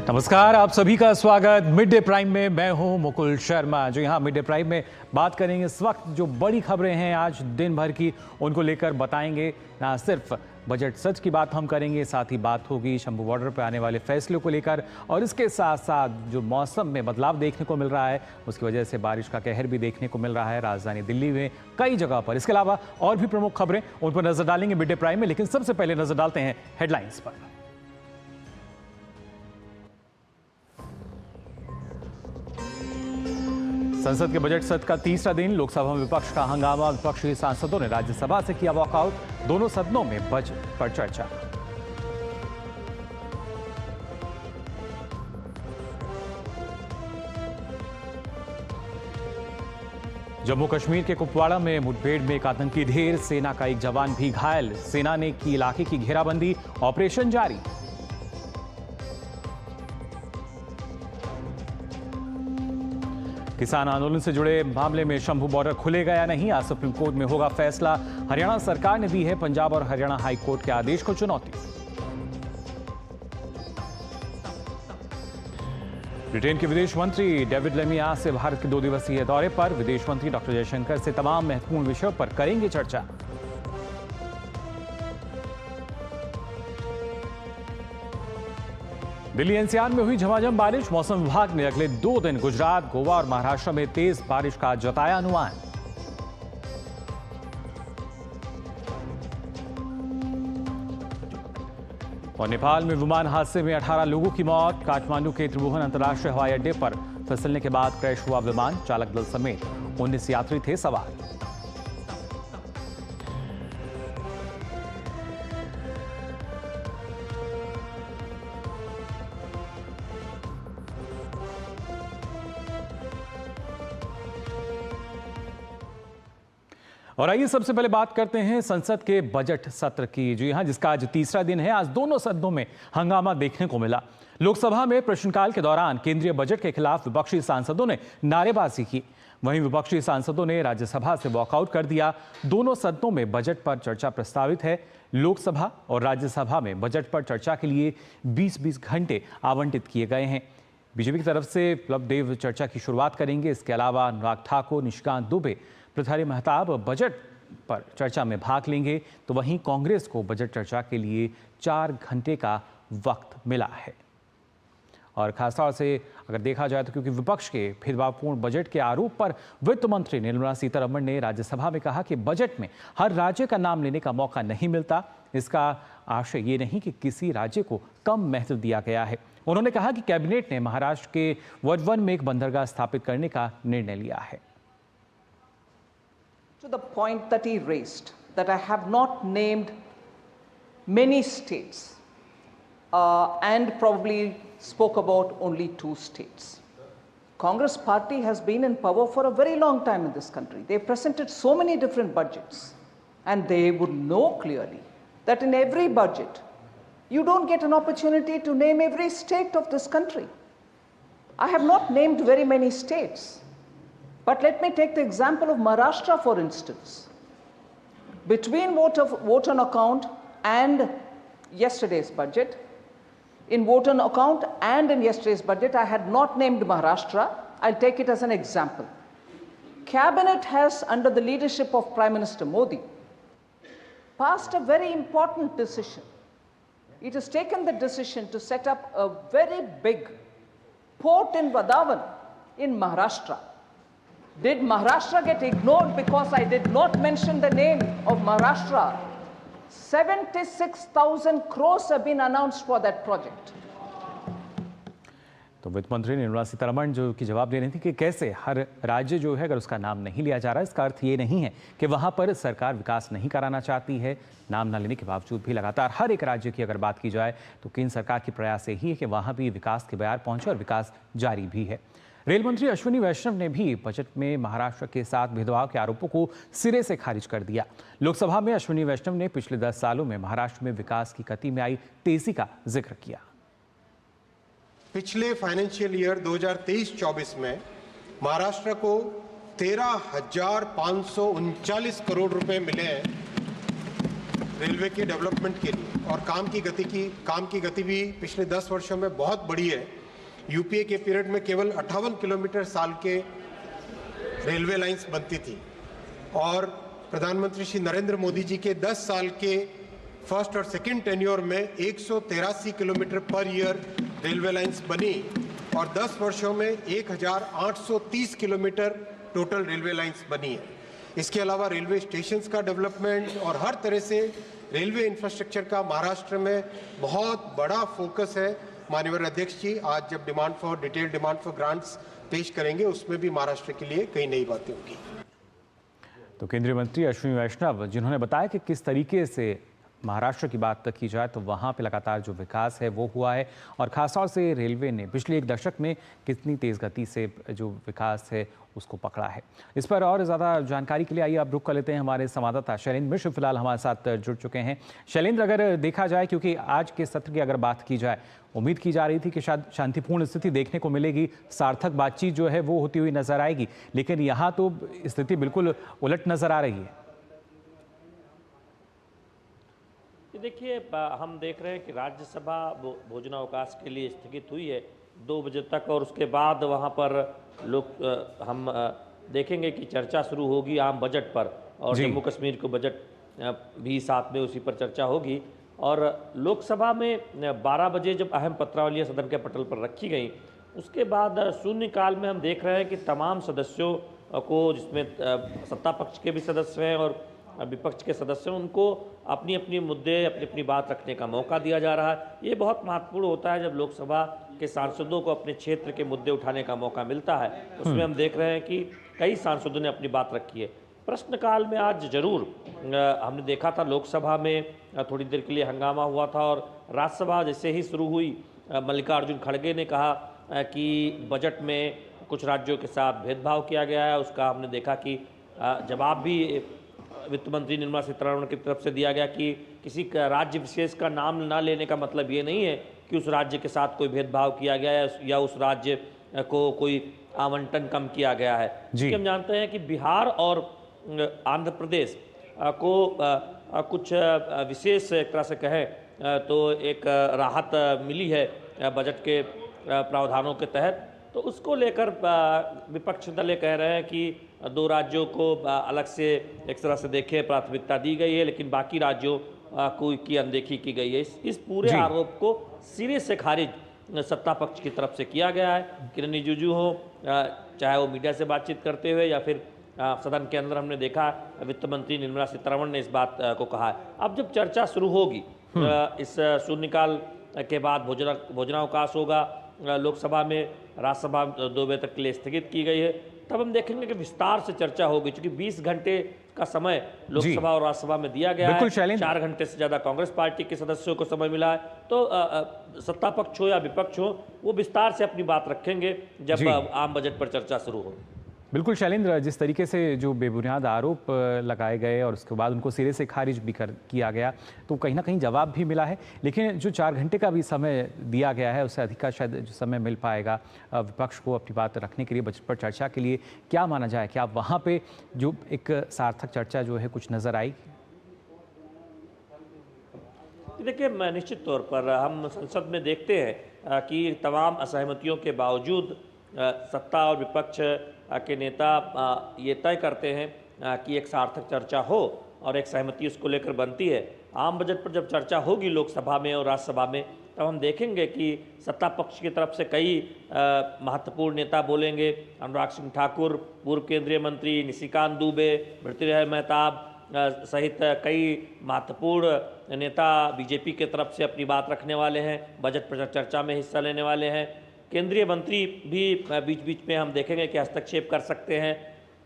नमस्कार, आप सभी का स्वागत मिड डे प्राइम में। मैं हूं मुकुल शर्मा। जो यहाँ मिड डे प्राइम में बात करेंगे इस वक्त जो बड़ी खबरें हैं आज दिन भर की, उनको लेकर बताएंगे। ना सिर्फ बजट सत्र की बात हम करेंगे, साथ ही बात होगी शंभू बॉर्डर पर आने वाले फैसलों को लेकर, और इसके साथ साथ जो मौसम में बदलाव देखने को मिल रहा है उसकी वजह से बारिश का कहर भी देखने को मिल रहा है राजधानी दिल्ली में कई जगह पर। इसके अलावा और भी प्रमुख खबरें, उन पर नजर डालेंगे मिड डे प्राइम में। लेकिन सबसे पहले नजर डालते हैं हेडलाइंस पर। संसद के बजट सत्र का तीसरा दिन, लोकसभा में विपक्ष का हंगामा। विपक्षी सांसदों ने राज्यसभा से किया वॉकआउट। दोनों सदनों में बजट पर चर्चा। जम्मू कश्मीर के कुपवाड़ा में मुठभेड़ में एक आतंकी ढेर, सेना का एक जवान भी घायल। सेना ने की इलाके की घेराबंदी, ऑपरेशन जारी। किसान आंदोलन से जुड़े मामले में शंभू बॉर्डर खुलेगा या नहीं, आज सुप्रीम कोर्ट में होगा फैसला। हरियाणा सरकार ने दी है पंजाब और हरियाणा हाई कोर्ट के आदेश को चुनौती। ब्रिटेन के विदेश मंत्री डेविड लेमी आज से भारत के 2 दिवसीय दौरे पर। विदेश मंत्री डॉक्टर जयशंकर से तमाम महत्वपूर्ण विषयों पर करेंगे चर्चा। दिल्ली एनसीआर में हुई झमाझम बारिश। मौसम विभाग ने अगले 2 दिन गुजरात, गोवा और महाराष्ट्र में तेज बारिश का जताया अनुमान। और नेपाल में विमान हादसे में 18 लोगों की मौत। काठमांडू के त्रिभुवन अंतर्राष्ट्रीय हवाई अड्डे पर फिसलने के बाद क्रैश हुआ विमान। चालक दल समेत 19 यात्री थे सवार। और आइए सबसे पहले बात करते हैं संसद के बजट सत्र की, जो यहाँ जिसका आज तीसरा दिन है। आज दोनों सदनों में हंगामा देखने को मिला। लोकसभा में प्रश्नकाल के दौरान केंद्रीय बजट के खिलाफ विपक्षी सांसदों ने नारेबाजी की। वहीं विपक्षी सांसदों ने राज्यसभा से वॉकआउट कर दिया। दोनों सदनों में बजट पर चर्चा प्रस्तावित है। लोकसभा और राज्यसभा में बजट पर चर्चा के लिए 20-20 घंटे आवंटित किए गए हैं। बीजेपी की तरफ से प्लबदेव चर्चा की शुरुआत करेंगे। इसके अलावा अनुराग ठाकुर, निशिकांत दुबे, पृथ्वी महताब बजट पर चर्चा में भाग लेंगे। तो वहीं कांग्रेस को बजट चर्चा के लिए 4 घंटे का वक्त मिला है। और खासतौर से अगर देखा जाए तो क्योंकि विपक्ष के भेदभावपूर्ण बजट के आरोप पर वित्त मंत्री निर्मला सीतारमण ने राज्यसभा में कहा कि बजट में हर राज्य का नाम लेने का मौका नहीं मिलता। इसका आशय ये नहीं कि किसी राज्य को कम महत्व दिया गया है। उन्होंने कहा कि कैबिनेट ने महाराष्ट्र के वडवन में एक बंदरगाह स्थापित करने का निर्णय लिया है। To the point that he raised, that I have not named many states and probably spoke about only 2 states. Congress party has been in power for a very long time in this country. They presented so many different budgets, and they would know clearly that in every budget you don't get an opportunity to name every state of this country. I have not named very many states. But let me take the example of Maharashtra, for instance. Between vote on account and yesterday's budget, in vote on account and in yesterday's budget, I had not named Maharashtra. I'll take it as an example. Cabinet has, under the leadership of Prime Minister Modi, passed a very important decision. It has taken the decision to set up a very big port in Vadavan in Maharashtra. Did Maharashtra get ignored because I did not mention the name of Maharashtra? 76,000 crores have been announced for that project. तो वित्त मंत्री निर्मला सीतारमण जो की जवाब दे रही थी कि कैसे हर राज्य जो है अगर उसका नाम नहीं लिया जा रहा है, इसका अर्थ ये नहीं है कि वहां पर सरकार विकास नहीं कराना चाहती है। नाम ना लेने के बावजूद भी लगातार हर एक राज्य की अगर बात की जाए तो केंद्र सरकार की प्रयास यही है कि वहां भी विकास के बयार पहुंचे और विकास जारी भी है। रेल मंत्री अश्विनी वैष्णव ने भी बजट में महाराष्ट्र के साथ भेदभाव के आरोपों को सिरे से खारिज कर दिया। लोकसभा में अश्विनी वैष्णव ने पिछले 10 सालों में महाराष्ट्र में विकास की गति में आई तेजी का जिक्र किया। पिछले फाइनेंशियल ईयर 2023-24 में महाराष्ट्र को 13,539 करोड़ रुपए मिले हैं रेलवे के डेवलपमेंट के लिए, और काम की गति भी पिछले 10 वर्षों में बहुत बढ़ी है। यूपीए के पीरियड में केवल 58 किलोमीटर साल के रेलवे लाइंस बनती थी और प्रधानमंत्री श्री नरेंद्र मोदी जी के 10 साल के फर्स्ट और सेकंड टेन्योर में 183 kilometre per year railway lines बनी और 10 वर्षों में 1830 किलोमीटर टोटल रेलवे लाइंस बनी है। इसके अलावा रेलवे स्टेशंस का डेवलपमेंट और हर तरह से रेलवे इंफ्रास्ट्रक्चर का महाराष्ट्र में बहुत बड़ा फोकस है। माननीय अध्यक्ष जी आज जब डिटेल डिमांड फॉर ग्रांट्स पेश करेंगे उसमें भी महाराष्ट्र के लिए कई नई बातें होंगी। तो केंद्रीय मंत्री अश्विनी वैष्णव जिन्होंने बताया कि किस तरीके से महाराष्ट्र की बात की जाए तो वहाँ पे लगातार जो विकास है वो हुआ है और खासतौर से रेलवे ने पिछले एक दशक में कितनी तेज़ गति से जो विकास है उसको पकड़ा है। इस पर और ज़्यादा जानकारी के लिए आइए अब रुक कर लेते हैं हमारे संवाददाता शैलेंद्र मिश्र फिलहाल हमारे साथ जुड़ चुके हैं। शैलेंद्र, अगर देखा जाए क्योंकि आज के सत्र की अगर बात की जाए उम्मीद की जा रही थी कि शायद शांतिपूर्ण स्थिति देखने को मिलेगी, सार्थक बातचीत जो है वो होती हुई नजर आएगी, लेकिन यहाँ तो स्थिति बिल्कुल उलट नजर आ रही है। देखिए, हम देख रहे हैं कि राज्यसभा भोजनावकाश के लिए स्थगित हुई है 2 बजे तक और उसके बाद वहां पर हम देखेंगे कि चर्चा शुरू होगी आम बजट पर और जम्मू कश्मीर को बजट भी साथ में उसी पर चर्चा होगी। और लोकसभा में 12 बजे जब अहम पत्रावलियां सदन के पटल पर रखी गई उसके बाद शून्यकाल में हम देख रहे हैं कि तमाम सदस्यों को, जिसमें सत्ता पक्ष के भी सदस्य हैं और विपक्ष के सदस्य, उनको अपनी अपनी मुद्दे अपनी अपनी बात रखने का मौका दिया जा रहा है। ये बहुत महत्वपूर्ण होता है जब लोकसभा के सांसदों को अपने क्षेत्र के मुद्दे उठाने का मौका मिलता है। उसमें हम देख रहे हैं कि कई सांसदों ने अपनी बात रखी है। प्रश्नकाल में आज जरूर हमने देखा था, लोकसभा में थोड़ी देर के लिए हंगामा हुआ था और राज्यसभा जैसे ही शुरू हुई मल्लिकार्जुन खड़गे ने कहा कि बजट में कुछ राज्यों के साथ भेदभाव किया गया है। उसका हमने देखा कि जवाब भी वित्त मंत्री निर्मला सीतारमण की तरफ से दिया गया कि किसी राज्य विशेष का नाम ना लेने का मतलब ये नहीं है कि उस राज्य के साथ कोई भेदभाव किया गया है या उस राज्य को कोई आवंटन कम किया गया है। कि हम जानते हैं कि बिहार और आंध्र प्रदेश को कुछ विशेष एक तरह से कहें तो एक राहत मिली है बजट के प्रावधानों के तहत। तो उसको लेकर विपक्ष दल कह रहे हैं कि 2 राज्यों को अलग से एक तरह से देखें, प्राथमिकता दी गई है लेकिन बाकी राज्यों की अनदेखी की गई है। इस पूरे आरोप को सिरे से खारिज सत्ता पक्ष की तरफ से किया गया है। किरण रिजिजू हो, चाहे वो मीडिया से बातचीत करते हुए या फिर सदन के अंदर हमने देखा वित्त मंत्री निर्मला सीतारमण ने इस बात को कहा है। अब जब चर्चा शुरू होगी इस शून्यकाल के बाद भोजनावकाश होगा लोकसभा में, राज्यसभा 2 बजे तक के लिए स्थगित की गई है, तब हम देखेंगे कि विस्तार से चर्चा होगी। क्योंकि 20 घंटे का समय लोकसभा और राज्यसभा में दिया गया है, 4 घंटे से ज्यादा कांग्रेस पार्टी के सदस्यों को समय मिला है। तो सत्ता पक्ष हो या विपक्ष हो, वो विस्तार से अपनी बात रखेंगे जब आम बजट पर चर्चा शुरू हो। बिल्कुल शैलेंद्र, जिस तरीके से जो बेबुनियाद आरोप लगाए गए और उसके बाद उनको सिरे से खारिज भी किया गया तो कहीं ना कहीं जवाब भी मिला है, लेकिन जो 4 घंटे का भी समय दिया गया है उससे अधिक का शायद जो समय मिल पाएगा विपक्ष को अपनी बात रखने के लिए, बजट पर चर्चा के लिए। क्या माना जाए कि आप वहाँ पे जो एक सार्थक चर्चा जो है कुछ नज़र आई? देखिए, निश्चित तौर पर हम संसद में देखते हैं कि तमाम असहमतियों के बावजूद सत्ता और विपक्ष के नेता ये तय करते हैं कि एक सार्थक चर्चा हो और एक सहमति उसको लेकर बनती है। आम बजट पर जब चर्चा होगी लोकसभा में और राज्यसभा में, तब हम देखेंगे कि सत्ता पक्ष की तरफ से कई महत्वपूर्ण नेता बोलेंगे। अनुराग सिंह ठाकुर, पूर्व केंद्रीय मंत्री निशिकांत दुबे, भृतृहरि मेहताब सहित कई महत्वपूर्ण नेता बीजेपी के तरफ से अपनी बात रखने वाले हैं, बजट पर चर्चा में हिस्सा लेने वाले हैं। केंद्रीय मंत्री भी बीच बीच में हम देखेंगे कि हस्तक्षेप कर सकते हैं।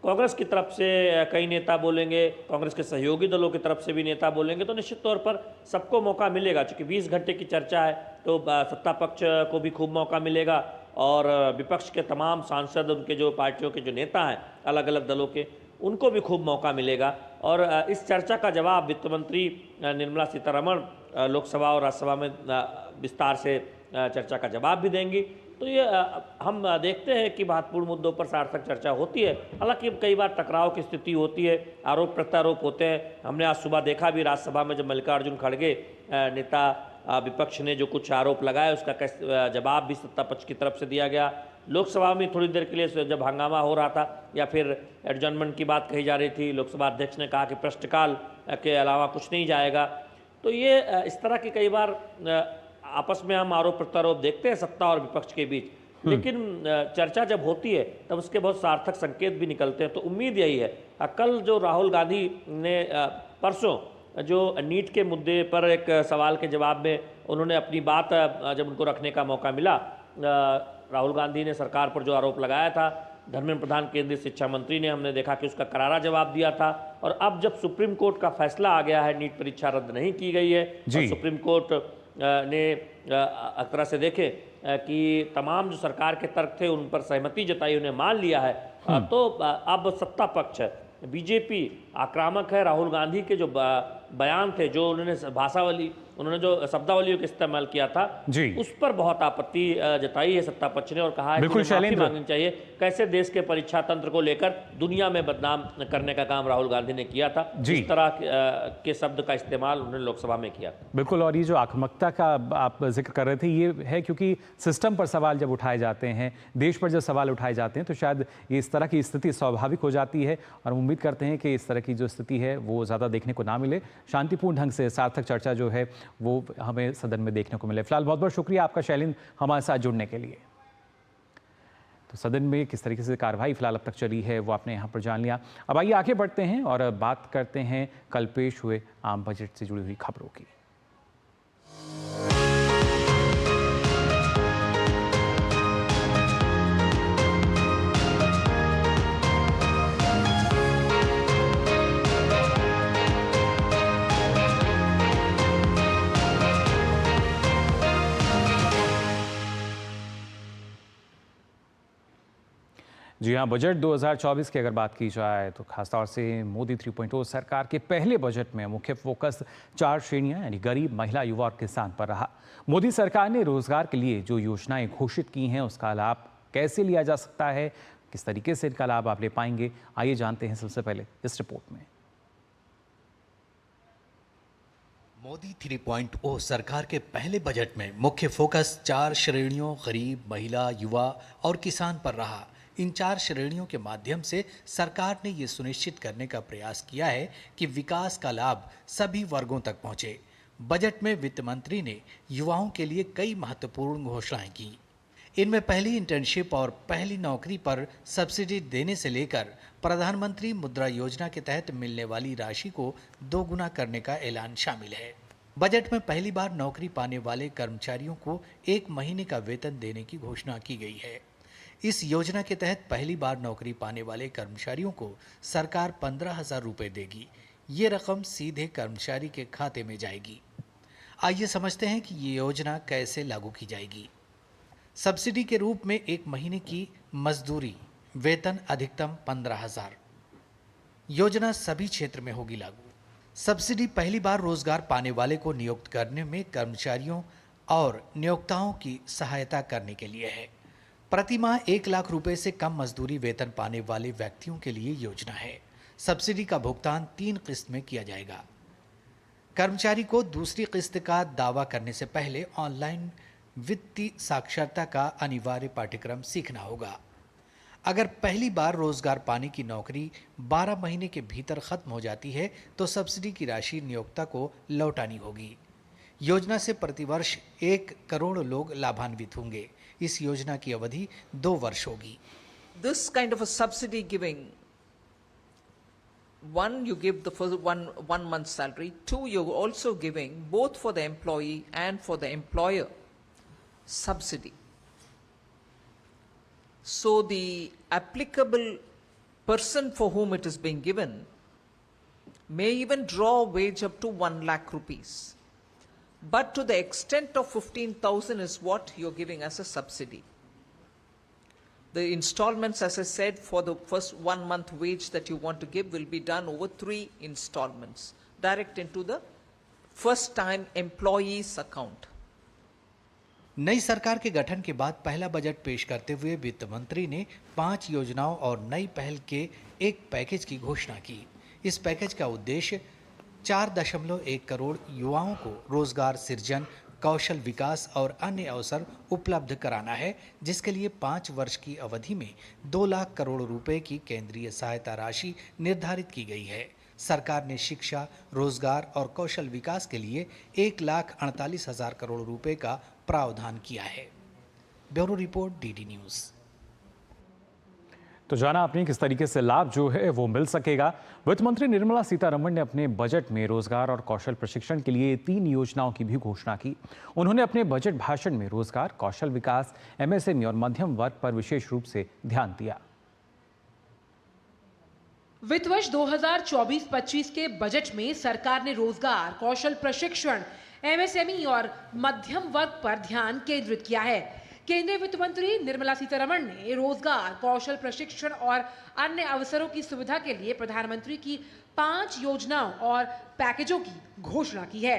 कांग्रेस की तरफ से कई नेता बोलेंगे, कांग्रेस के सहयोगी दलों की तरफ से भी नेता बोलेंगे। तो निश्चित तौर पर सबको मौका मिलेगा, क्योंकि 20 घंटे की चर्चा है तो सत्ता पक्ष को भी खूब मौका मिलेगा और विपक्ष के तमाम सांसद, उनके जो पार्टियों के जो नेता हैं अलग अलग दलों के, उनको भी खूब मौका मिलेगा। और इस चर्चा का जवाब वित्त मंत्री निर्मला सीतारमण लोकसभा और राज्यसभा में विस्तार से चर्चा का जवाब भी देंगी। तो ये हम देखते हैं कि महत्वपूर्ण मुद्दों पर सार्थक चर्चा होती है। हालांकि कई बार टकराव की स्थिति होती है, आरोप प्रत्यारोप होते हैं। हमने आज सुबह देखा भी राज्यसभा में जब मल्लिकार्जुन खड़गे नेता विपक्ष ने जो कुछ आरोप लगाए उसका जवाब भी सत्ता पक्ष की तरफ से दिया गया। लोकसभा में थोड़ी देर के लिए जब हंगामा हो रहा था या फिर एडजॉर्नमेंट की बात कही जा रही थी, लोकसभा अध्यक्ष ने कहा कि प्रश्नकाल के अलावा कुछ नहीं जाएगा। तो ये इस तरह की कई बार आपस में हम आरोप प्रत्यारोप देखते हैं सत्ता और विपक्ष के बीच, लेकिन चर्चा जब होती है तब उसके बहुत सार्थक संकेत भी निकलते हैं। तो उम्मीद यही है, कल जो राहुल गांधी ने परसों जो नीट के मुद्दे पर एक सवाल के जवाब में उन्होंने अपनी बात जब उनको रखने का मौका मिला, राहुल गांधी ने सरकार पर जो आरोप लगाया था, धर्मेंद्र प्रधान केंद्रीय शिक्षा मंत्री ने, हमने देखा कि उसका करारा जवाब दिया था। और अब जब सुप्रीम कोर्ट का फैसला आ गया है, नीट परीक्षा रद्द नहीं की गई है और सुप्रीम कोर्ट ने एक तरह से देखे कि तमाम जो सरकार के तर्क थे उन पर सहमति जताई, उन्हें मान लिया है, तो अब सत्ता पक्ष बीजेपी आक्रामक है। राहुल गांधी के जो बयान थे, जो उन्होंने जो शब्दावलियों का इस्तेमाल किया था, उस पर बहुत आपत्ति जताई है सत्ता पक्ष ने और कहा है कि माफी मांगनी चाहिए। कैसे देश के परीक्षा तंत्र को लेकर दुनिया में बदनाम करने का काम राहुल गांधी ने किया था, इस तरह के शब्द का इस्तेमाल उन्होंने लोकसभा में किया। बिल्कुल, और ये जो आक्रामकता का आप जिक्र कर रहे थे, ये है क्योंकि सिस्टम पर सवाल जब उठाए जाते हैं, देश पर जब सवाल उठाए जाते हैं, तो शायद ये इस तरह की स्थिति स्वाभाविक हो जाती है। और उम्मीद करते हैं कि इस तरह की जो स्थिति है वो ज़्यादा देखने को ना मिले, शांतिपूर्ण ढंग से सार्थक चर्चा जो है वो हमें सदन में देखने को मिले। फिलहाल बहुत बहुत शुक्रिया आपका शैलिन, हमारे साथ जुड़ने के लिए। तो सदन में किस तरीके से कार्रवाई फिलहाल अब तक चली है वो आपने यहाँ पर जान लिया। अब आइए आगे बढ़ते हैं और बात करते हैं कल पेश हुए आम बजट से जुड़ी हुई खबरों की। जी हाँ, बजट 2024 की अगर बात की जाए तो खासतौर से मोदी 3.0 सरकार के पहले बजट में मुख्य फोकस 4 श्रेणियां यानी गरीब, महिला, युवा और किसान पर रहा। मोदी सरकार ने रोजगार के लिए जो योजनाएं घोषित की हैं उसका लाभ कैसे लिया जा सकता है, किस तरीके से इनका लाभ आप ले पाएंगे, आइए जानते हैं सबसे पहले इस रिपोर्ट में। मोदी 3.0 सरकार के पहले बजट में मुख्य फोकस 4 श्रेणियों गरीब, महिला, युवा और किसान पर रहा। इन 4 श्रेणियों के माध्यम से सरकार ने ये सुनिश्चित करने का प्रयास किया है कि विकास का लाभ सभी वर्गों तक पहुंचे। बजट में वित्त मंत्री ने युवाओं के लिए कई महत्वपूर्ण घोषणाएं की। इनमें पहली इंटर्नशिप और पहली नौकरी पर सब्सिडी देने से लेकर प्रधानमंत्री मुद्रा योजना के तहत मिलने वाली राशि को 2 गुना करने का ऐलान शामिल है। बजट में पहली बार नौकरी पाने वाले कर्मचारियों को 1 महीने का वेतन देने की घोषणा की गई है। इस योजना के तहत पहली बार नौकरी पाने वाले कर्मचारियों को सरकार 15,000 रुपये देगी। ये रकम सीधे कर्मचारी के खाते में जाएगी। आइए समझते हैं कि ये योजना कैसे लागू की जाएगी। सब्सिडी के रूप में 1 महीने की मजदूरी, वेतन अधिकतम 15,000। योजना सभी क्षेत्र में होगी लागू। सब्सिडी पहली बार रोजगार पाने वाले को नियुक्त करने में कर्मचारियों और नियोक्ताओं की सहायता करने के लिए है। प्रति माह 1 लाख रुपए से कम मजदूरी वेतन पाने वाले व्यक्तियों के लिए योजना है। सब्सिडी का भुगतान 3 किस्त में किया जाएगा। कर्मचारी को दूसरी किस्त का दावा करने से पहले ऑनलाइन वित्तीय साक्षरता का अनिवार्य पाठ्यक्रम सीखना होगा। अगर पहली बार रोजगार पाने की नौकरी 12 महीने के भीतर खत्म हो जाती है तो सब्सिडी की राशि नियोक्ता को लौटानी होगी। योजना से प्रतिवर्ष 1 करोड़ लोग लाभान्वित होंगे। इस योजना की अवधि 2 वर्ष होगी। This kind of a subsidy giving, one, you give the first one month salary. 2, you're also giving both for the employee and for the employer subsidy. So the applicable person for whom it is being given may even draw a wage up to 1 lakh rupees. But to the extent of 15,000 is what you're giving as a subsidy. The installments, as I said, for the first 1 month wage that you want to give will be done over 3 installments, direct into the first time employee's account. नई सरकार के गठन के बाद पहला budget पेश करते हुए वित्त मंत्री ने 5 योजनाओं और नई पहल के एक पैकेज की घोषणा की। इस पैकेज का उद्देश्य 4.1 करोड़ युवाओं को रोजगार सृजन, कौशल विकास और अन्य अवसर उपलब्ध कराना है, जिसके लिए 5 वर्ष की अवधि में 2 लाख करोड़ रुपए की केंद्रीय सहायता राशि निर्धारित की गई है। सरकार ने शिक्षा, रोजगार और कौशल विकास के लिए 1,48,000 करोड़ रुपए का प्रावधान किया है। Bureau report, DD news. तो जाना आपने किस तरीके से लाभ जो है वो मिल सकेगा। वित्त मंत्री निर्मला सीतारमण ने अपने बजट में रोजगार और कौशल प्रशिक्षण के लिए 3 योजनाओं की भी घोषणा की। उन्होंने अपने बजट भाषण में रोजगार, कौशल विकास, एमएसएमई और मध्यम वर्ग पर विशेष रूप से ध्यान दिया। वित्त वर्ष 2024-25 के बजट में सरकार ने रोजगार, कौशल प्रशिक्षण, एमएसएमई और मध्यम वर्ग पर ध्यान केंद्रित किया है। केंद्रीय वित्त मंत्री निर्मला सीतारमण ने रोजगार, कौशल प्रशिक्षण और अन्य अवसरों की सुविधा के लिए प्रधानमंत्री की 5 योजनाओं और पैकेजों की घोषणा की है।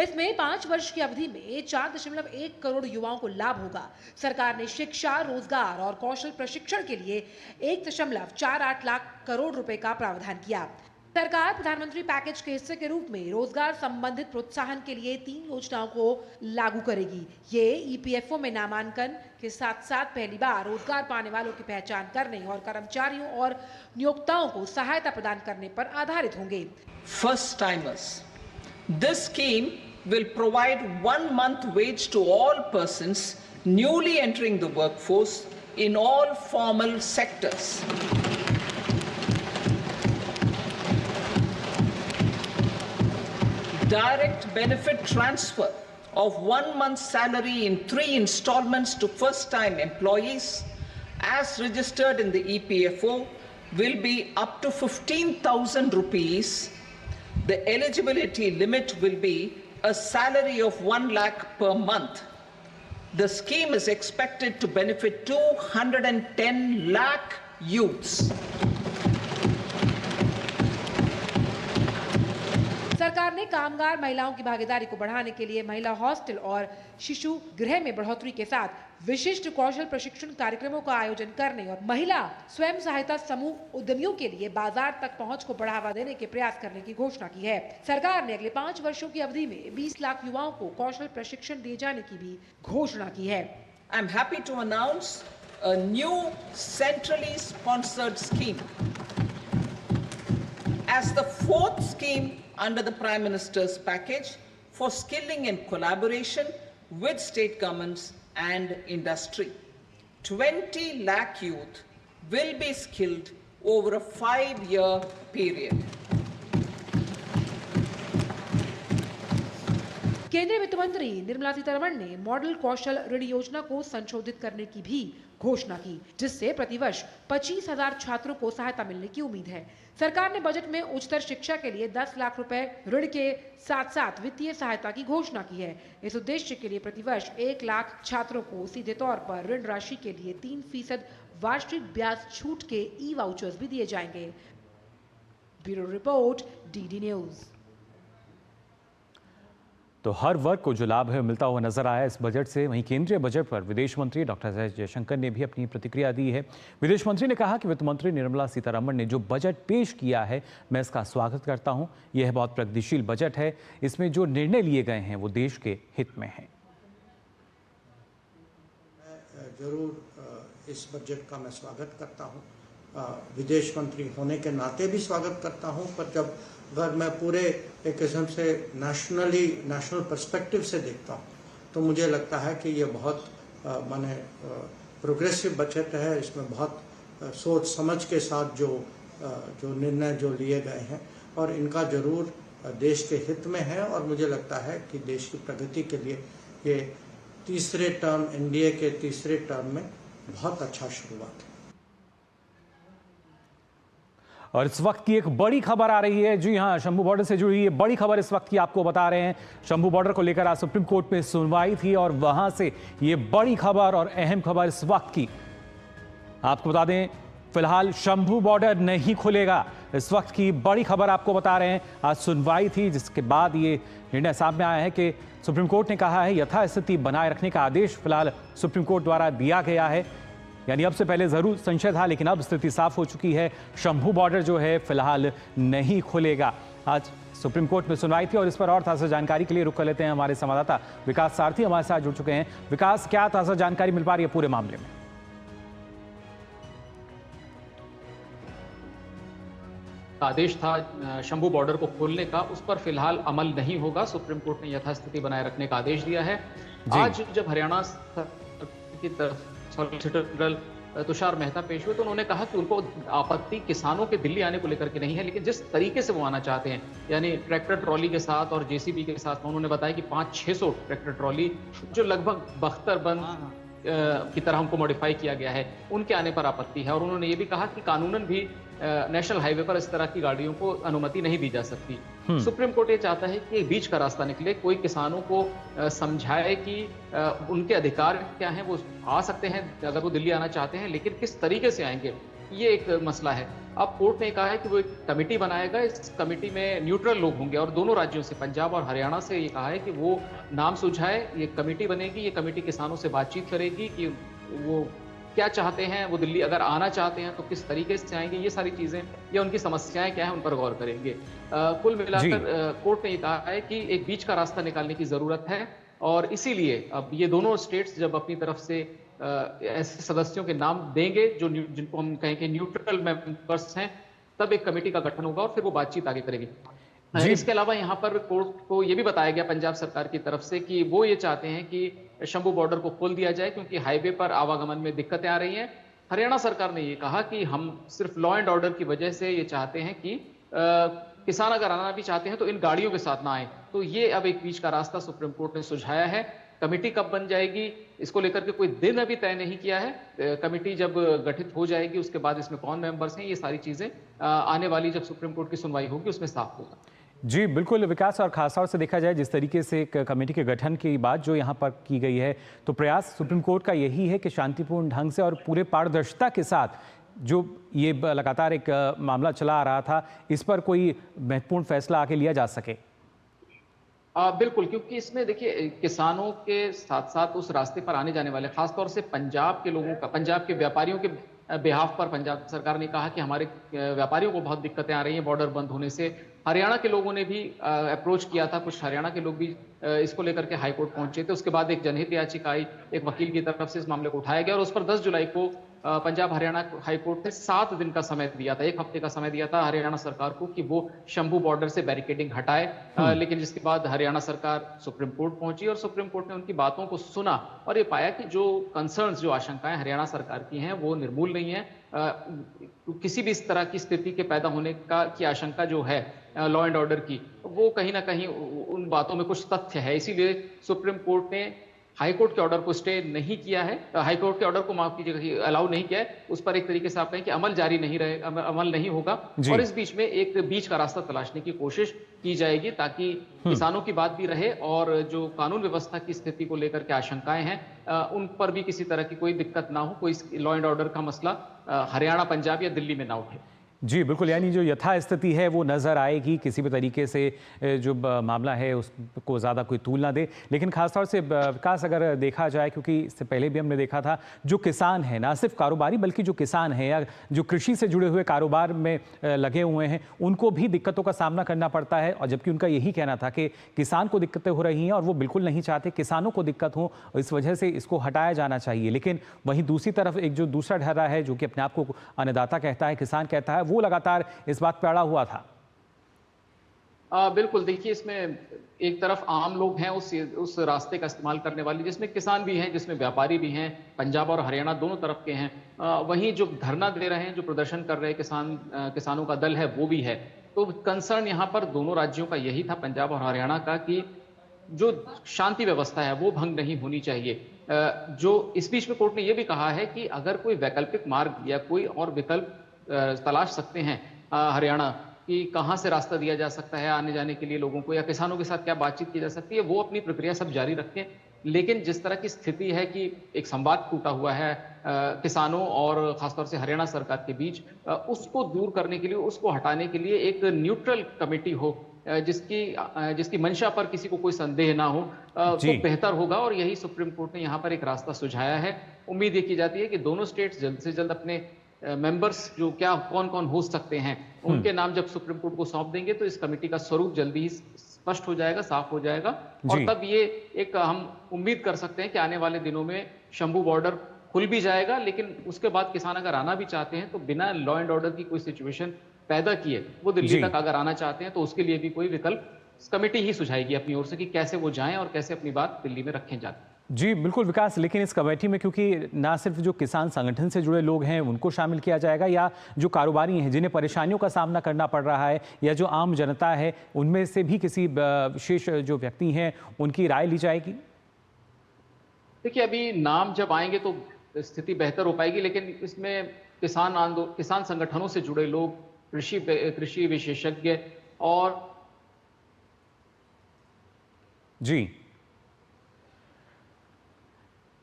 इसमें 5 वर्ष की अवधि में 4.1 करोड़ युवाओं को लाभ होगा। सरकार ने शिक्षा, रोजगार और कौशल प्रशिक्षण के लिए 1.48 लाख करोड़ रुपए का प्रावधान किया। सरकार प्रधानमंत्री पैकेज के हिस्से के रूप में रोजगार संबंधित प्रोत्साहन के लिए 3 योजनाओं को लागू करेगी। ये ईपीएफओ में नामांकन के साथ साथ पहली बार रोजगार पाने वालों की पहचान करने और कर्मचारियों और नियोक्ताओं को सहायता प्रदान करने पर आधारित होंगे। First timers. This scheme will provide 1 month wage to all persons newly entering the workforce in all formal sectors. Direct benefit transfer of 1 month's salary in 3 installments to first-time employees as registered in the EPFO will be up to 15,000 rupees. The eligibility limit will be a salary of 1 lakh per month. The scheme is expected to benefit 210 lakh youths. सरकार ने कामगार महिलाओं की भागीदारी को बढ़ाने के लिए महिला हॉस्टल और शिशु गृह में बढ़ोतरी के साथ विशिष्ट कौशल प्रशिक्षण कार्यक्रमों का आयोजन करने और महिला स्वयं सहायता समूह उद्यमियों के लिए बाजार तक पहुंच को बढ़ावा देने के प्रयास करने की घोषणा की है। सरकार ने अगले 5 वर्षों की अवधि में 20 लाख युवाओं को कौशल प्रशिक्षण दिए जाने की भी घोषणा की है। I am happy to announce a new centrally sponsored scheme as the 4th scheme under the Prime Minister's package for skilling and collaboration with state governments and industry. 20 lakh youth will be skilled over a 5-year period. केंद्रीय वित्त मंत्री निर्मला सीतारमण ने model कौशल ऋण योजना को संशोधित करने की भी घोषणा की, जिससे प्रतिवर्ष 25,000 छात्रों को सहायता मिलने की उम्मीद है। सरकार ने बजट में उच्चतर शिक्षा के लिए 10 लाख रुपए ऋण के साथ साथ वित्तीय सहायता की घोषणा की है। इस उद्देश्य के लिए प्रतिवर्ष 1 लाख छात्रों को सीधे तौर पर ऋण राशि के लिए 3% वार्षिक ब्याज छूट के ई वाउचर्स भी दिए जाएंगे। Bureau report, DD news. तो हर वर्ग को जो लाभ है मिलता हुआ नजर आया इस बजट से। वहीं केंद्रीय बजट पर विदेश मंत्री डॉक्टर एस जयशंकर ने भी अपनी प्रतिक्रिया दी है। विदेश मंत्री ने कहा कि वित्त मंत्री निर्मला सीतारमण ने जो बजट पेश किया है मैं इसका स्वागत करता हूं। यह बहुत प्रगतिशील बजट है। इसमें जो निर्णय लिए गए हैं वो देश के हित में हैं। जरूर इस बजट का मैं स्वागत करता हूं। विदेश मंत्री होने के नाते भी स्वागत करता हूं, पर जब अगर मैं पूरे एक किस्म से नेशनल पर्सपेक्टिव से देखता हूं तो मुझे लगता है कि ये बहुत प्रोग्रेसिव बजट है। इसमें बहुत सोच समझ के साथ जो निर्णय जो लिए गए हैं और इनका जरूर देश के हित में है। और मुझे लगता है कि देश की प्रगति के लिए ये तीसरे टर्म, एनडीए के तीसरे टर्म में बहुत अच्छा शुरुआत है। और इस वक्त की एक बड़ी खबर आ रही है। जी हां, शंभू बॉर्डर से जुड़ी ये बड़ी खबर इस वक्त की आपको बता रहे हैं। शंभू बॉर्डर को लेकर आज सुप्रीम कोर्ट में सुनवाई थी और वहां से ये बड़ी खबर और अहम खबर इस वक्त की आपको बता दें। फिलहाल शंभू बॉर्डर नहीं खुलेगा, इस वक्त की बड़ी खबर आपको बता रहे हैं। आज सुनवाई थी जिसके बाद ये निर्णय सामने आया है कि सुप्रीम कोर्ट ने कहा है यथास्थिति बनाए रखने का आदेश फिलहाल सुप्रीम कोर्ट द्वारा दिया गया है। यानी अब से पहले जरूर संशय था लेकिन अब स्थिति साफ हो चुकी है। शंभू बॉर्डर जो है फिलहाल नहीं खुलेगा। आज सुप्रीम कोर्ट में सुनवाई थी और इस पर और ताज़ा जानकारी के लिए रुक कर लेते हैं हमारे संवाददाता विकास सारथी हमारे साथ जुड़ चुके हैं। विकास, क्या ताज़ा जानकारी मिल पा रही है पूरे मामले में? आदेश था शंभू बॉर्डर को खोलने का, उस पर फिलहाल अमल नहीं होगा। सुप्रीम कोर्ट ने यथास्थिति बनाए रखने का आदेश दिया है। आज जब हरियाणा की तरफ सॉलिसिटर जनरल तुषार मेहता पेश हुए तो उन्होंने कहा कि उनको आपत्ति किसानों के दिल्ली आने को लेकर के नहीं है, लेकिन जिस तरीके से वो आना चाहते हैं, यानी ट्रैक्टर ट्रॉली के साथ और जेसीबी के साथ, उन्होंने बताया कि 500-600 ट्रैक्टर ट्रॉली जो लगभग बख्तरबंद की तरह हमको मॉडिफाई किया गया है, उनके आने पर आपत्ति है। और उन्होंने ये भी कहा कि कानूनन भी नेशनल हाईवे पर इस तरह की गाड़ियों को अनुमति नहीं दी जा सकती। सुप्रीम कोर्ट ये चाहता है कि बीच का रास्ता निकले, कोई किसानों को समझाए कि उनके अधिकार क्या हैं, वो आ सकते हैं अगर वो दिल्ली आना चाहते हैं, लेकिन किस तरीके से आएंगे, ये एक मसला है। अब कोर्ट ने कहा है कि वो एक कमेटी बनाएगा, इस कमेटी में न्यूट्रल लोग होंगे और दोनों राज्यों से, पंजाब और हरियाणा से, ये कहा है कि वो नाम सुझाए, ये कमेटी बनेगी, ये कमेटी किसानों से बातचीत करेगी कि वो क्या चाहते हैं, वो दिल्ली अगर आना चाहते हैं तो किस तरीके से आएंगे, ये सारी चीजें या उनकी समस्याएं क्या है उन पर गौर करेंगे। कुल मिलाकर कोर्ट ने ये कहा है कि एक बीच का रास्ता निकालने की जरूरत है और इसीलिए अब ये दोनों स्टेट्स जब अपनी तरफ से ऐसे सदस्यों के नाम देंगे जो जिनको हम कहें कि न्यूट्रल मेंबर्स हैं, तब एक कमेटी का गठन होगा और फिर वो बातचीत आगे करेगी। इसके अलावा यहाँ पर कोर्ट को ये भी बताया गया पंजाब सरकार की तरफ से कि वो ये चाहते हैं कि शंभू बॉर्डर को खोल दिया जाए क्योंकि हाईवे पर आवागमन में दिक्कतें आ रही हैं। हरियाणा सरकार ने ये कहा कि हम सिर्फ लॉ एंड ऑर्डर की वजह से ये चाहते हैं कि किसान अगर आना भी चाहते हैं तो इन गाड़ियों के साथ ना आए। तो ये अब एक बीच का रास्ता सुप्रीम कोर्ट ने सुझाया है। कमेटी कब बन जाएगी इसको लेकर के कोई दिन अभी तय नहीं किया है। कमेटी जब गठित हो जाएगी उसके बाद इसमें कौन मेंबर्स हैं, ये सारी चीजें आने वाली जब सुप्रीम कोर्ट की सुनवाई होगी उसमें साफ होगा। जी बिल्कुल विकास, और खासतौर से देखा जाए जिस तरीके से एक कमेटी के गठन की बात जो यहाँ पर की गई है, तो प्रयास सुप्रीम कोर्ट का यही है कि शांतिपूर्ण ढंग से और पूरे पारदर्शिता के साथ जो ये लगातार एक मामला चला आ रहा था, इस पर कोई महत्वपूर्ण फैसला आके लिया जा सके। बिल्कुल, क्योंकि इसमें देखिए किसानों के साथ साथ उस रास्ते पर आने जाने वाले, खासतौर से पंजाब के लोगों का, पंजाब के व्यापारियों के बिहाफ पर पंजाब सरकार ने कहा कि हमारे व्यापारियों को बहुत दिक्कतें आ रही हैं बॉर्डर बंद होने से। हरियाणा के लोगों ने भी अप्रोच किया था, कुछ हरियाणा के लोग भी इसको लेकर के हाई कोर्ट पहुंचे थे। उसके बाद एक जनहित याचिका आई, एक वकील की तरफ से इस मामले को उठाया गया और उस पर 10 जुलाई को पंजाब हरियाणा हाई कोर्ट ने 7 दिन का समय दिया था, 1 हफ्ते का समय दिया था हरियाणा सरकार को कि वो शंभू बॉर्डर से बैरिकेडिंग हटाए। लेकिन जिसके बाद हरियाणा सरकार सुप्रीम कोर्ट पहुंची और सुप्रीम कोर्ट ने उनकी बातों को सुना और ये पाया कि जो कंसर्न्स, जो आशंकाएं हरियाणा सरकार की हैं वो निर्मूल नहीं है। किसी भी इस तरह की स्थिति के पैदा होने की आशंका जो है लॉ एंड ऑर्डर की, वो कहीं ना कहीं उन बातों में कुछ तथ्य है। इसीलिए सुप्रीम कोर्ट ने हाई कोर्ट के ऑर्डर को स्टे नहीं किया है, हाई कोर्ट के ऑर्डर को माफ कीजिएगा अलाउ नहीं किया है, उस पर एक तरीके से आप कहें कि अमल जारी नहीं रहे, अमल नहीं होगा। और इस बीच में एक बीच का रास्ता तलाशने की कोशिश की जाएगी ताकि किसानों की बात भी रहे और जो कानून व्यवस्था की स्थिति को लेकर के आशंकाएं हैं उन पर भी किसी तरह की कोई दिक्कत ना हो, कोई लॉ एंड ऑर्डर का मसला हरियाणा, पंजाब या दिल्ली में ना उठे। जी बिल्कुल, यानी जो यथास्थिति है वो नज़र आएगी, किसी भी तरीके से जो मामला है उसको ज़्यादा कोई तूल ना दे। लेकिन खासतौर से विकास अगर देखा जाए, क्योंकि इससे पहले भी हमने देखा था जो किसान है, ना सिर्फ कारोबारी बल्कि जो किसान है या जो कृषि से जुड़े हुए कारोबार में लगे हुए हैं, उनको भी दिक्कतों का सामना करना पड़ता है। और जबकि उनका यही कहना था कि किसान को दिक्कतें हो रही हैं और वो बिल्कुल नहीं चाहते किसानों को दिक्कत हो, इस वजह से इसको हटाया जाना चाहिए। लेकिन वहीं दूसरी तरफ एक जो दूसरा ढर्रा है जो कि अपने आप को अन्नदाता कहता है, किसान कहता है, वो लगातार इस बात पे अड़ा हुआ था। बिल्कुल, देखिए इसमें एक तरफ आम लोग हैं उस रास्ते का इस्तेमाल करने वाले, जिसमें किसान भी हैं, जिसमें व्यापारी भी हैं, पंजाब और हरियाणा दोनों तरफ के हैं। वहीं जो धरना दे रहे हैं, जो प्रदर्शन कर रहे हैं किसानों का दल है, वो भी है। तो कंसर्न यहाँ पर दोनों राज्यों का यही था, पंजाब और हरियाणा का, कि जो शांति व्यवस्था है वो भंग नहीं होनी चाहिए। जो इस बीच में कोर्ट ने यह भी कहा है कि अगर कोई वैकल्पिक मार्ग या कोई और विकल्प तलाश सकते हैं हरियाणा कि कहां से रास्ता दिया जा सकता है आने जाने के लिए लोगों को, या किसानों के साथ क्या बातचीत की जा सकती है, वो अपनी प्रक्रिया सब जारी रखें। लेकिन जिस तरह की स्थिति है कि एक संवाद टूटा हुआ है किसानों और खासतौर से हरियाणा सरकार के बीच, उसको दूर करने के लिए, उसको हटाने के लिए एक न्यूट्रल कमेटी हो जिसकी मंशा पर किसी को कोई संदेह ना हो, तो बेहतर होगा। और यही सुप्रीम कोर्ट ने यहाँ पर एक रास्ता सुझाया है। उम्मीद ये की जाती है कि दोनों स्टेट्स जल्द से जल्द अपने मेंबर्स जो क्या कौन कौन हो सकते हैं, उनके नाम जब सुप्रीम कोर्ट को सौंप देंगे तो इस कमेटी का स्वरूप जल्दी ही स्पष्ट हो जाएगा, साफ हो जाएगा। और तब ये एक हम उम्मीद कर सकते हैं कि आने वाले दिनों में शंभू बॉर्डर खुल भी जाएगा, लेकिन उसके बाद किसान अगर आना भी चाहते हैं तो बिना लॉ एंड ऑर्डर की कोई सिचुएशन पैदा किए वो दिल्ली तक अगर आना चाहते हैं तो उसके लिए भी कोई विकल्प कमेटी ही सुझाएगी अपनी ओर से कि कैसे वो जाएं और कैसे अपनी बात दिल्ली में रखें जाके। जी बिल्कुल विकास, लेकिन इस कमेटी में क्योंकि ना सिर्फ जो किसान संगठन से जुड़े लोग हैं उनको शामिल किया जाएगा, या जो कारोबारी हैं जिन्हें परेशानियों का सामना करना पड़ रहा है, या जो आम जनता है उनमें से भी किसी विशेष जो व्यक्ति हैं उनकी राय ली जाएगी? देखिए, अभी नाम जब आएंगे तो स्थिति बेहतर हो पाएगी, लेकिन इसमें किसान संगठनों से जुड़े लोग, कृषि विशेषज्ञ और जी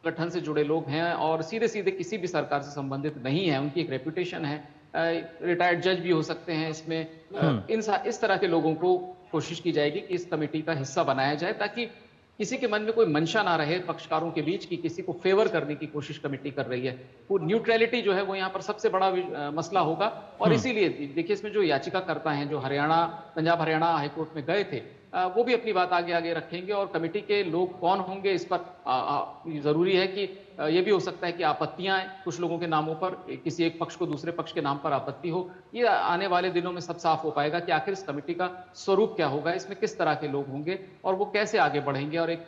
संगठन से जुड़े लोग हैं और सीधे सीधे किसी भी सरकार से संबंधित नहीं है, उनकी एक रेपुटेशन है, रिटायर्ड जज भी हो सकते हैं इसमें। इस तरह के लोगों को कोशिश की जाएगी कि इस कमेटी का हिस्सा बनाया जाए, ताकि किसी के मन में कोई मंशा ना रहे पक्षकारों के बीच कि किसी को फेवर करने की कोशिश कमेटी कर रही है। वो न्यूट्रलिटी जो है वो यहाँ पर सबसे बड़ा मसला होगा। और इसीलिए देखिए, इसमें जो याचिकाकर्ता हैं जो पंजाब हरियाणा हाईकोर्ट में गए थे, वो भी अपनी बात आगे रखेंगे। और कमेटी के लोग कौन होंगे इस पर जरूरी है कि ये भी हो सकता है कि आपत्तियां आए कुछ लोगों के नामों पर, किसी एक पक्ष को दूसरे पक्ष के नाम पर आपत्ति हो। ये आने वाले दिनों में सब साफ हो पाएगा कि आखिर इस कमेटी का स्वरूप क्या होगा, इसमें किस तरह के लोग होंगे और वो कैसे आगे बढ़ेंगे, और एक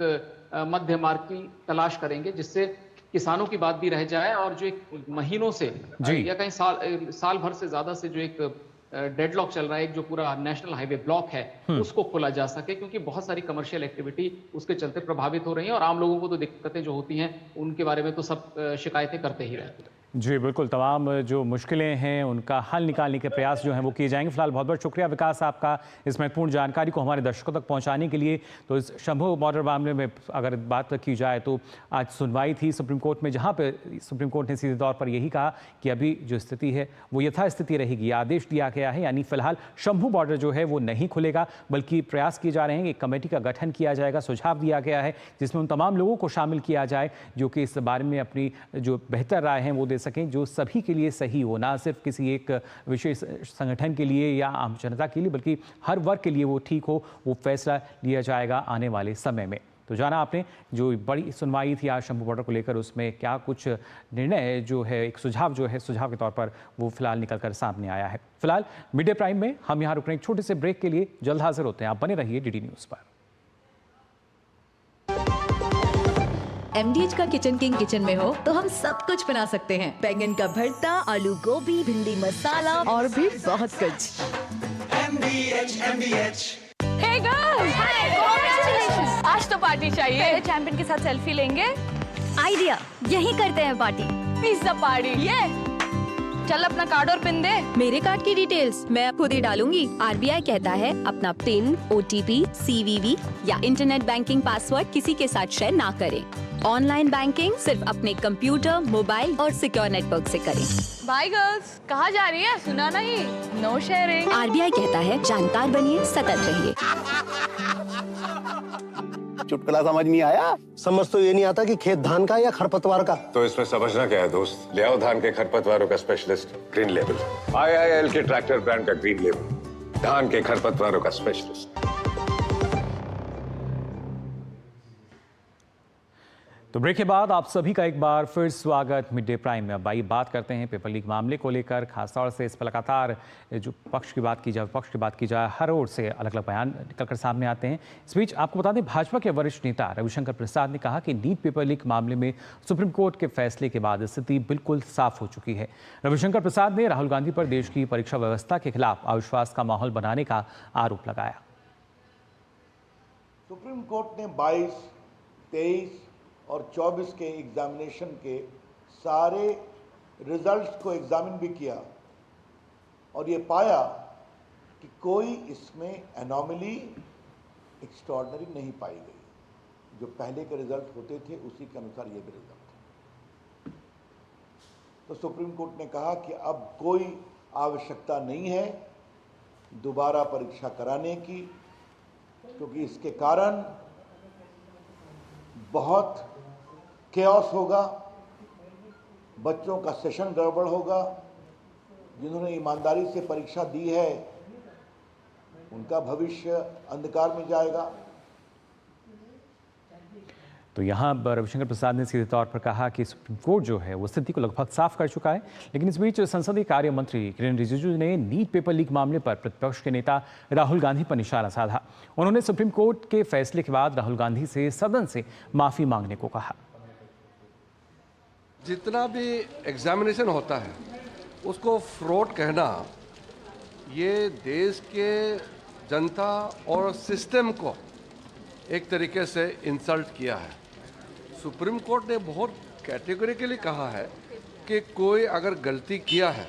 मध्य मार्ग की तलाश करेंगे जिससे किसानों की बात भी रह जाए और जो एक महीनों से या कहीं साल भर से ज्यादा से जो एक डेडलॉक चल रहा है, एक जो पूरा नेशनल हाईवे ब्लॉक है, उसको खोला जा सके, क्योंकि बहुत सारी कमर्शियल एक्टिविटी उसके चलते प्रभावित हो रही हैं और आम लोगों को तो दिक्कतें जो होती हैं उनके बारे में तो सब शिकायतें करते ही रहते हैं। जी बिल्कुल, तमाम जो मुश्किलें हैं उनका हल निकालने के प्रयास जो हैं वो किए जाएंगे। फिलहाल बहुत बहुत शुक्रिया विकास आपका इस महत्वपूर्ण जानकारी को हमारे दर्शकों तक पहुंचाने के लिए। तो इस शंभू बॉर्डर मामले में अगर बात की जाए तो आज सुनवाई थी सुप्रीम कोर्ट में, जहां पे सुप्रीम कोर्ट ने सीधे तौर पर यही कहा कि अभी जो स्थिति है वो यथास्थिति रहेगी। आदेश दिया गया है, यानी फिलहाल शंभू बॉर्डर जो है वो नहीं खुलेगा, बल्कि प्रयास किए जा रहे हैं कि कमेटी का गठन किया जाएगा। सुझाव दिया गया है जिसमें उन तमाम लोगों को शामिल किया जाए जो कि इस बारे में अपनी जो बेहतर राय है वो दे सकें, जो सभी के लिए सही हो, ना सिर्फ किसी एक विशेष संगठन के लिए या आम जनता के लिए, बल्कि हर वर्ग के लिए वो ठीक हो। वो फैसला लिया जाएगा आने वाले समय में। तो जाना आपने जो बड़ी सुनवाई थी आज शंभू बॉर्डर को लेकर, उसमें क्या कुछ निर्णय जो है, एक सुझाव जो है सुझाव के तौर पर वो फिलहाल निकल कर सामने आया है। फिलहाल मिड डे प्राइम में हम यहाँ रुक रहे हैं एक छोटे से ब्रेक के लिए, जल्द हाजिर होते हैं। आप बने रहिए डीडी न्यूज़ पर। MDH का किचन किंग किचन में हो तो हम सब कुछ बना सकते हैं। बैंगन का भरता, आलू गोभी, भिंडी मसाला और भी बहुत कुछ। MDH। Hey girls! Hi! Congratulations! आज तो पार्टी चाहिए। पहले चैंपियन के साथ सेल्फी लेंगे। आइडिया, यही करते हैं पार्टी। Pizza party. ये चल अपना कार्ड और पिन दे। मेरे कार्ड की डिटेल्स मैं खुद ही डालूंगी। RBI कहता है अपना पिन, OTP, CVV या इंटरनेट बैंकिंग पासवर्ड किसी के साथ शेयर ना करें। ऑनलाइन बैंकिंग सिर्फ अपने कंप्यूटर, मोबाइल और सिक्योर नेटवर्क से करें। बाय गर्ल्स, कहाँ जा रही है? सुना नहीं? No sharing. RBI कहता है जानकार बनिए, सतर्क रहिए। चुटकुला समझ नहीं आया? समझ तो ये नहीं आता कि खेत धान का या खरपतवार का। तो इसमें समझना क्या है दोस्त? ले आओ धान के खरपतवारों का स्पेशलिस्ट ग्रीन लेवल। IIL के ट्रैक्टर ब्रांड का ग्रीन लेवल, धान के खरपतवारों का स्पेशलिस्ट। तो ब्रेक के बाद आप सभी का एक बार फिर स्वागत मिड डे प्राइम में। अब आइए बात करते हैं पेपर लीक मामले को लेकर। खासतौर से इस पर लगातार जो पक्ष की बात की जाए, विपक्ष की बात की जाए, हर ओर से अलग अलग बयान निकलकर सामने आते हैं। इस बीच आपको बता दें, भाजपा के वरिष्ठ नेता रविशंकर प्रसाद ने कहा कि नीट पेपर लीक मामले में सुप्रीम कोर्ट के फैसले के बाद स्थिति बिल्कुल साफ हो चुकी है। रविशंकर प्रसाद ने राहुल गांधी पर देश की परीक्षा व्यवस्था के खिलाफ अविश्वास का माहौल बनाने का आरोप लगाया। सुप्रीम कोर्ट ने 22, 23 और 24 के एग्जामिनेशन के सारे रिजल्ट्स को एग्जामिन भी किया और ये पाया कि कोई इसमें एनोमली एक्स्ट्रॉर्डनरी नहीं पाई गई। जो पहले के रिजल्ट होते थे उसी के अनुसार ये भी रिजल्ट थे। तो सुप्रीम कोर्ट ने कहा कि अब कोई आवश्यकता नहीं है दोबारा परीक्षा कराने की, क्योंकि इसके कारण बहुत केओस होगा, बच्चों का सेशन गड़बड़ होगा जिन्होंने ईमानदारी से परीक्षा दी है, उनका भविष्य अंधकार में जाएगा। तो यहाँ रविशंकर प्रसाद ने सीधे तौर पर कहा कि सुप्रीम कोर्ट जो है वो स्थिति को लगभग साफ कर चुका है। लेकिन इस बीच संसदीय कार्य मंत्री किरेन रिजिजू ने नीट पेपर लीक मामले पर प्रतिपक्ष के नेता राहुल गांधी पर निशाना साधा। उन्होंने सुप्रीम कोर्ट के फैसले के बाद राहुल गांधी से सदन से माफी मांगने को कहा। जितना भी एग्जामिनेशन होता है उसको फ्रॉड कहना, ये देश के जनता और सिस्टम को एक तरीके से इंसल्ट किया है। सुप्रीम कोर्ट ने बहुत कैटेगोरिकली कहा है कि कोई अगर गलती किया है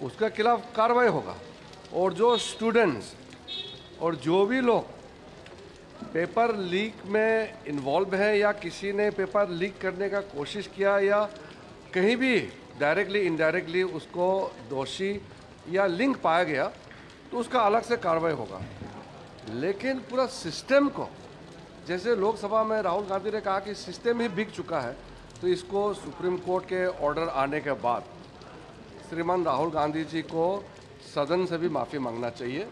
उसके खिलाफ कार्रवाई होगा, और जो स्टूडेंट्स और जो भी लोग पेपर लीक में इन्वॉल्व है या किसी ने पेपर लीक करने का कोशिश किया या कहीं भी डायरेक्टली इनडायरेक्टली उसको दोषी या लिंक पाया गया तो उसका अलग से कार्रवाई होगा। लेकिन पूरा सिस्टम को, जैसे लोकसभा में राहुल गांधी ने कहा कि सिस्टम ही बिक चुका है, तो इसको सुप्रीम कोर्ट के ऑर्डर आने के बाद श्रीमान राहुल गांधी जी को सदन से भी माफ़ी मांगना चाहिए।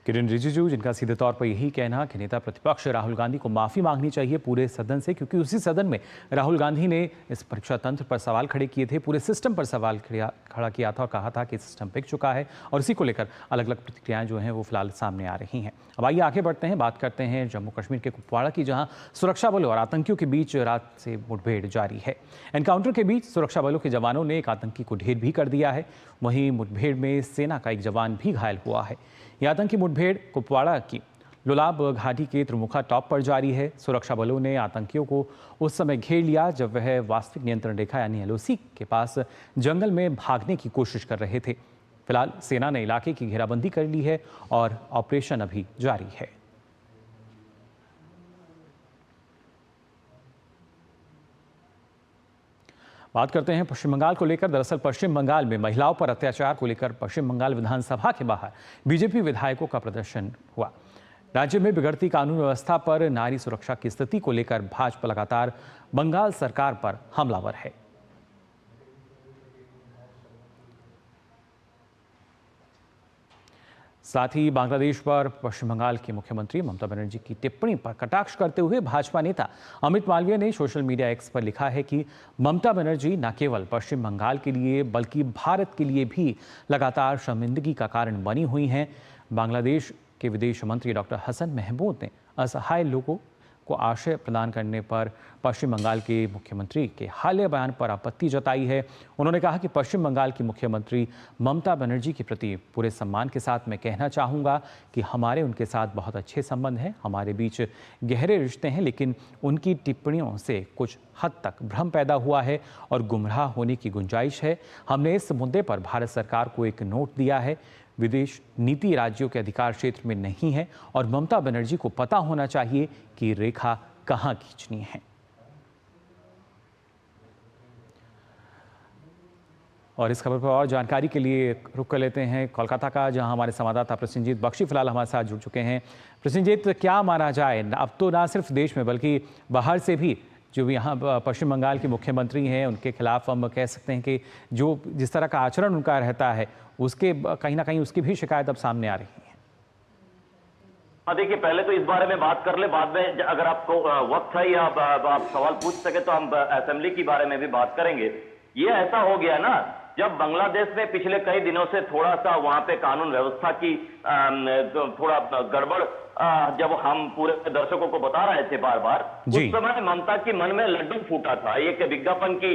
किरेन रिजिजू, जिनका सीधे तौर पर यही कहना कि नेता प्रतिपक्ष राहुल गांधी को माफी मांगनी चाहिए पूरे सदन से, क्योंकि उसी सदन में राहुल गांधी ने इस परीक्षा तंत्र पर सवाल खड़े किए थे, पूरे सिस्टम पर सवाल खड़ा किया था और कहा था कि सिस्टम बिक चुका है। और इसी को लेकर अलग अलग प्रतिक्रियाएं जो हैं वो फिलहाल सामने आ रही हैं। अब आइए आगे बढ़ते हैं, बात करते हैं जम्मू कश्मीर के कुपवाड़ा की, जहां सुरक्षा बलों और आतंकियों के बीच रात से मुठभेड़ जारी है। एनकाउंटर के बीच सुरक्षा बलों के जवानों ने एक आतंकी को ढेर भी कर दिया है। वहीं मुठभेड़ में सेना का एक जवान भी घायल हुआ है। यह आतंकी मुठभेड़ कुपवाड़ा की लुलाब घाटी के त्रिमुखा टॉप पर जारी है। सुरक्षा बलों ने आतंकियों को उस समय घेर लिया जब वह वास्तविक नियंत्रण रेखा यानी LOC के पास जंगल में भागने की कोशिश कर रहे थे। फिलहाल सेना ने इलाके की घेराबंदी कर ली है और ऑपरेशन अभी जारी है। बात करते हैं पश्चिम बंगाल को लेकर। दरअसल पश्चिम बंगाल में महिलाओं पर अत्याचार को लेकर पश्चिम बंगाल विधानसभा के बाहर बीजेपी विधायकों का प्रदर्शन हुआ। राज्य में बिगड़ती कानून व्यवस्था पर नारी सुरक्षा की स्थिति को लेकर भाजपा लगातार बंगाल सरकार पर हमलावर है। साथ ही बांग्लादेश पर पश्चिम बंगाल के मुख्यमंत्री ममता बनर्जी की टिप्पणी पर कटाक्ष करते हुए भाजपा नेता अमित मालवीय ने सोशल मीडिया एक्स पर लिखा है कि ममता बनर्जी न केवल पश्चिम बंगाल के लिए बल्कि भारत के लिए भी लगातार शर्मिंदगी का कारण बनी हुई हैं। बांग्लादेश के विदेश मंत्री डॉक्टर हसन महमूद ने असहाय लोगों को आश्रय प्रदान करने पर पश्चिम बंगाल के मुख्यमंत्री के हालिया बयान पर आपत्ति जताई है। उन्होंने कहा कि पश्चिम बंगाल की मुख्यमंत्री ममता बनर्जी के प्रति पूरे सम्मान के साथ मैं कहना चाहूँगा कि हमारे उनके साथ बहुत अच्छे संबंध हैं, हमारे बीच गहरे रिश्ते हैं, लेकिन उनकी टिप्पणियों से कुछ हद तक भ्रम पैदा हुआ है और गुमराह होने की गुंजाइश है। हमने इस मुद्दे पर भारत सरकार को एक नोट दिया है। विदेश नीति राज्यों के अधिकार क्षेत्र में नहीं है और ममता बनर्जी को पता होना चाहिए कि रेखा कहां खींचनी है। और इस खबर पर और जानकारी के लिए रुक कर लेते हैं कोलकाता का, जहां हमारे संवाददाता प्रसेनजीत बख्शी फिलहाल हमारे साथ जुड़ चुके हैं। प्रसेनजीत, क्या माना जाए, अब तो ना सिर्फ देश में बल्कि बाहर से भी जो भी यहाँ पश्चिम बंगाल के मुख्यमंत्री हैं उनके खिलाफ हम कह सकते हैं कि जो जिस तरह का आचरण उनका रहता है उसके कहीं ना कहीं उसकी भी शिकायत अब सामने आ रही है। देखिए, पहले तो इस बारे में बात कर ले, बाद में अगर आपको वक्त है या आप सवाल पूछ सके तो हम असेंबली के बारे में भी बात करेंगे। ये ऐसा हो गया ना, जब बांग्लादेश में पिछले कई दिनों से थोड़ा सा वहां पे कानून व्यवस्था की थोड़ा गड़बड़ जब हम पूरे दर्शकों को बता रहे थे बार बार, उस समय ममता की मन में लड्डू फूटा था। एक विज्ञापन की